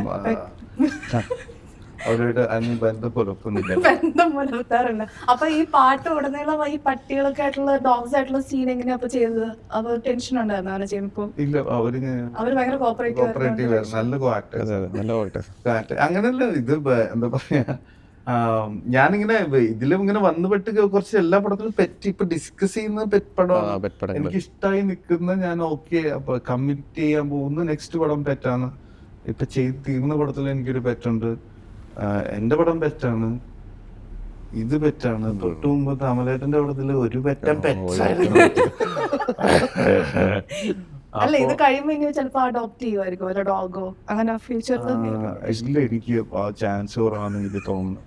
അവരുമായിട്ട് അതിന് ബന്ധം പുലർത്തുന്നില്ല. ബന്ധം പുലർത്താറില്ല. അപ്പൊ ഈ പാട്ട് ഉടനീളം ഈ പട്ടികളൊക്കെ ആയിട്ടുള്ള ഡോഗ്സ് ആയിട്ടുള്ള സീൻ എങ്ങനെയാ അപ്പൊ ചെയ്തത്? അപ്പൊ ടെൻഷൻ ഉണ്ടായിരുന്നു അങ്ങനെ ചെയ്യുമ്പോ? ഇല്ല, അവര് ഭയങ്കര കോപ്പറേറ്റീവ്, നല്ല നല്ല അങ്ങനെയല്ല. ഇത് എന്താ പറയാ, ഞാനിങ്ങനെ ഇതിലും ഇങ്ങനെ വന്നുപെട്ട് കുറച്ച് എല്ലാ പടത്തിലും പെറ്റ് ഇപ്പൊ ഡിസ്കസ് ചെയ്യുന്ന പെറ്റ് പടം എനിക്ക് ഇഷ്ടമായി നിൽക്കുന്ന, ഞാൻ ഓക്കെ അപ്പൊ കമ്മിറ്റ് ചെയ്യാൻ പോകുന്ന നെക്സ്റ്റ് പടം പെറ്റാണ്. ഇപ്പൊ തീർന്ന പടത്തിൽ എനിക്കൊരു പെറ്റുണ്ട്. എന്റെ പടം പെറ്റാണ്, ഇത് പെറ്റാണ്. തൊട്ട് മുമ്പ് കമലേട്ടന്റെ പടത്തില് ഒരു പെറ്റൻ പെറ്റായിരുന്നു. അല്ല, ഇത് കഴിയുമ്പോ ഇനി ചിലപ്പോ അഡോപ്റ്റ് ചെയ്യുമായിരിക്കും ഒരു ഡോഗോ അങ്ങനെ ഫ്യൂച്ചറിൽ. ഇല്ല, എനിക്ക് ചാൻസ് കുറവാണെന്ന് എനിക്ക് തോന്നുന്നു.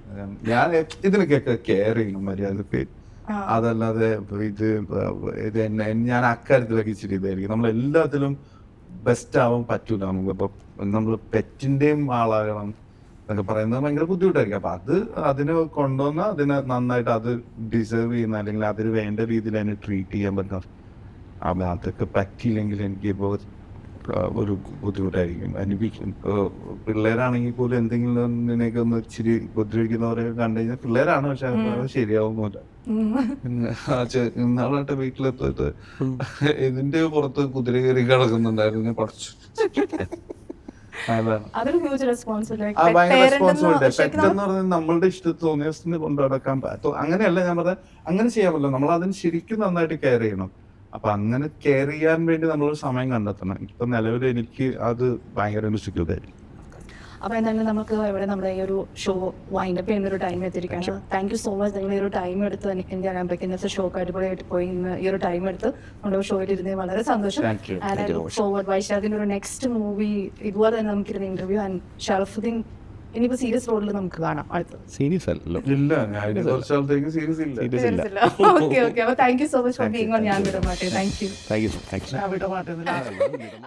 ഞാൻ ഇതിനൊക്കെ കെയർ ചെയ്യണം മര്യാദക്ക്. അതല്ലാതെ ഇത് ഞാൻ അക്കാര്യത്തിലൊക്കെ ഇച്ചിരി ഇതായിരിക്കും. നമ്മളെല്ലാത്തിലും ബെസ്റ്റ് ആവാൻ പറ്റൂല നമുക്ക്. ഇപ്പൊ നമ്മൾ പെറ്റിന്റെയും ആളാകണം എന്നൊക്കെ പറയുന്നത് ഭയങ്കര ബുദ്ധിമുട്ടായിരിക്കും. അപ്പൊ അതിന് കൊണ്ടുവന്ന അതിനെ നന്നായിട്ട് അത് ഡിസേർവ് ചെയ്യുന്ന, അല്ലെങ്കിൽ അതിന് വേണ്ട രീതിയിൽ അതിനെ ട്രീറ്റ് ചെയ്യാൻ പറ്റണം. അതൊക്കെ പറ്റിയില്ലെങ്കിൽ എനിക്കിപ്പോ ഒരു ബുദ്ധിമുട്ടായിരിക്കും, അനുഭവിക്കും. പിള്ളേരാണെങ്കിൽ പോലും എന്തെങ്കിലും നിനക്ക് ഒന്ന് ഇച്ചിരി ഉപദ്രവിക്കുന്നവരെ കണ്ടു കഴിഞ്ഞാൽ പിള്ളേരാണ്, പക്ഷെ അത് ശരിയാവുന്നില്ല. ഇന്നാളായിട്ട് വീട്ടിലെത്തിയിട്ട് ഇതിന്റെ പുറത്ത് കുതിര കയറി കിടക്കുന്നുണ്ടായിരുന്നു. കുറച്ച് ഭയങ്കര റെസ്പോൺസിബിലിറ്റി. പെറ്റ് എന്ന് പറഞ്ഞാൽ നമ്മളുടെ ഇഷ്ടത്തിന് തോന്നിയ കൊണ്ടു നടക്കാൻ പറ്റും. അങ്ങനെയല്ല ഞാൻ പറഞ്ഞത്, അങ്ങനെ ചെയ്യാമല്ലോ. നമ്മൾ അതിന് ശരിക്കും നന്നായിട്ട് കെയർ ചെയ്യണം. അപ്പൊ അങ്ങനെ കെയർ ചെയ്യാൻ വേണ്ടി നമ്മളൊരു സമയം കണ്ടെത്തണം. ഇപ്പൊ നിലവിൽ എനിക്ക് അത് ഭയങ്കര ഡിഫിക്കൽട്ടായിരിക്കും. അപ്പൊ എന്തായാലും നമുക്ക് ഇവിടെ നമ്മുടെ ഈ ഒരു ഷോ വൈൻഡപ്പ് ചെയ്യുന്ന ഒരു ടൈം എത്തിയിരിക്കുകയാണ്. Thank you so much. നിങ്ങൾ ഈ ഒരു ടൈം എടുത്ത് എനിക്ക് അറിയാൻ പറ്റും ഇന്നത്തെ ഷോക്ക് അടിപൊളിയായിട്ട് പോയി. ഇന്ന് ഈ ഒരു ടൈം എടുത്ത് നമ്മുടെ ഷോയിൽ ഇരുന്ന് വളരെ സന്തോഷം. ഫോർവേഡ് വൈശാഖിന്റെ ഒരു നെക്സ്റ്റ് മൂവി ഇതുപോലെ തന്നെ നമുക്കിരുന്ന ഇന്റർവ്യൂ ആൻഡ് ഷറഫുദ്ദീൻ ഇനിയിപ്പോ സീരിയസ് റോളിൽ നമുക്ക് കാണാം അടുത്ത്. സീരിയസ് അല്ലല്ലോ. ഇല്ല, ഞാൻ കുറച്ച് നാളത്തേക്ക് സീരിയസ് ഇല്ല. ഓക്കെ. അപ്പൊ thank you so much for being on ഞാൻ വിടമാട്ടെ. Thank you. Thank U.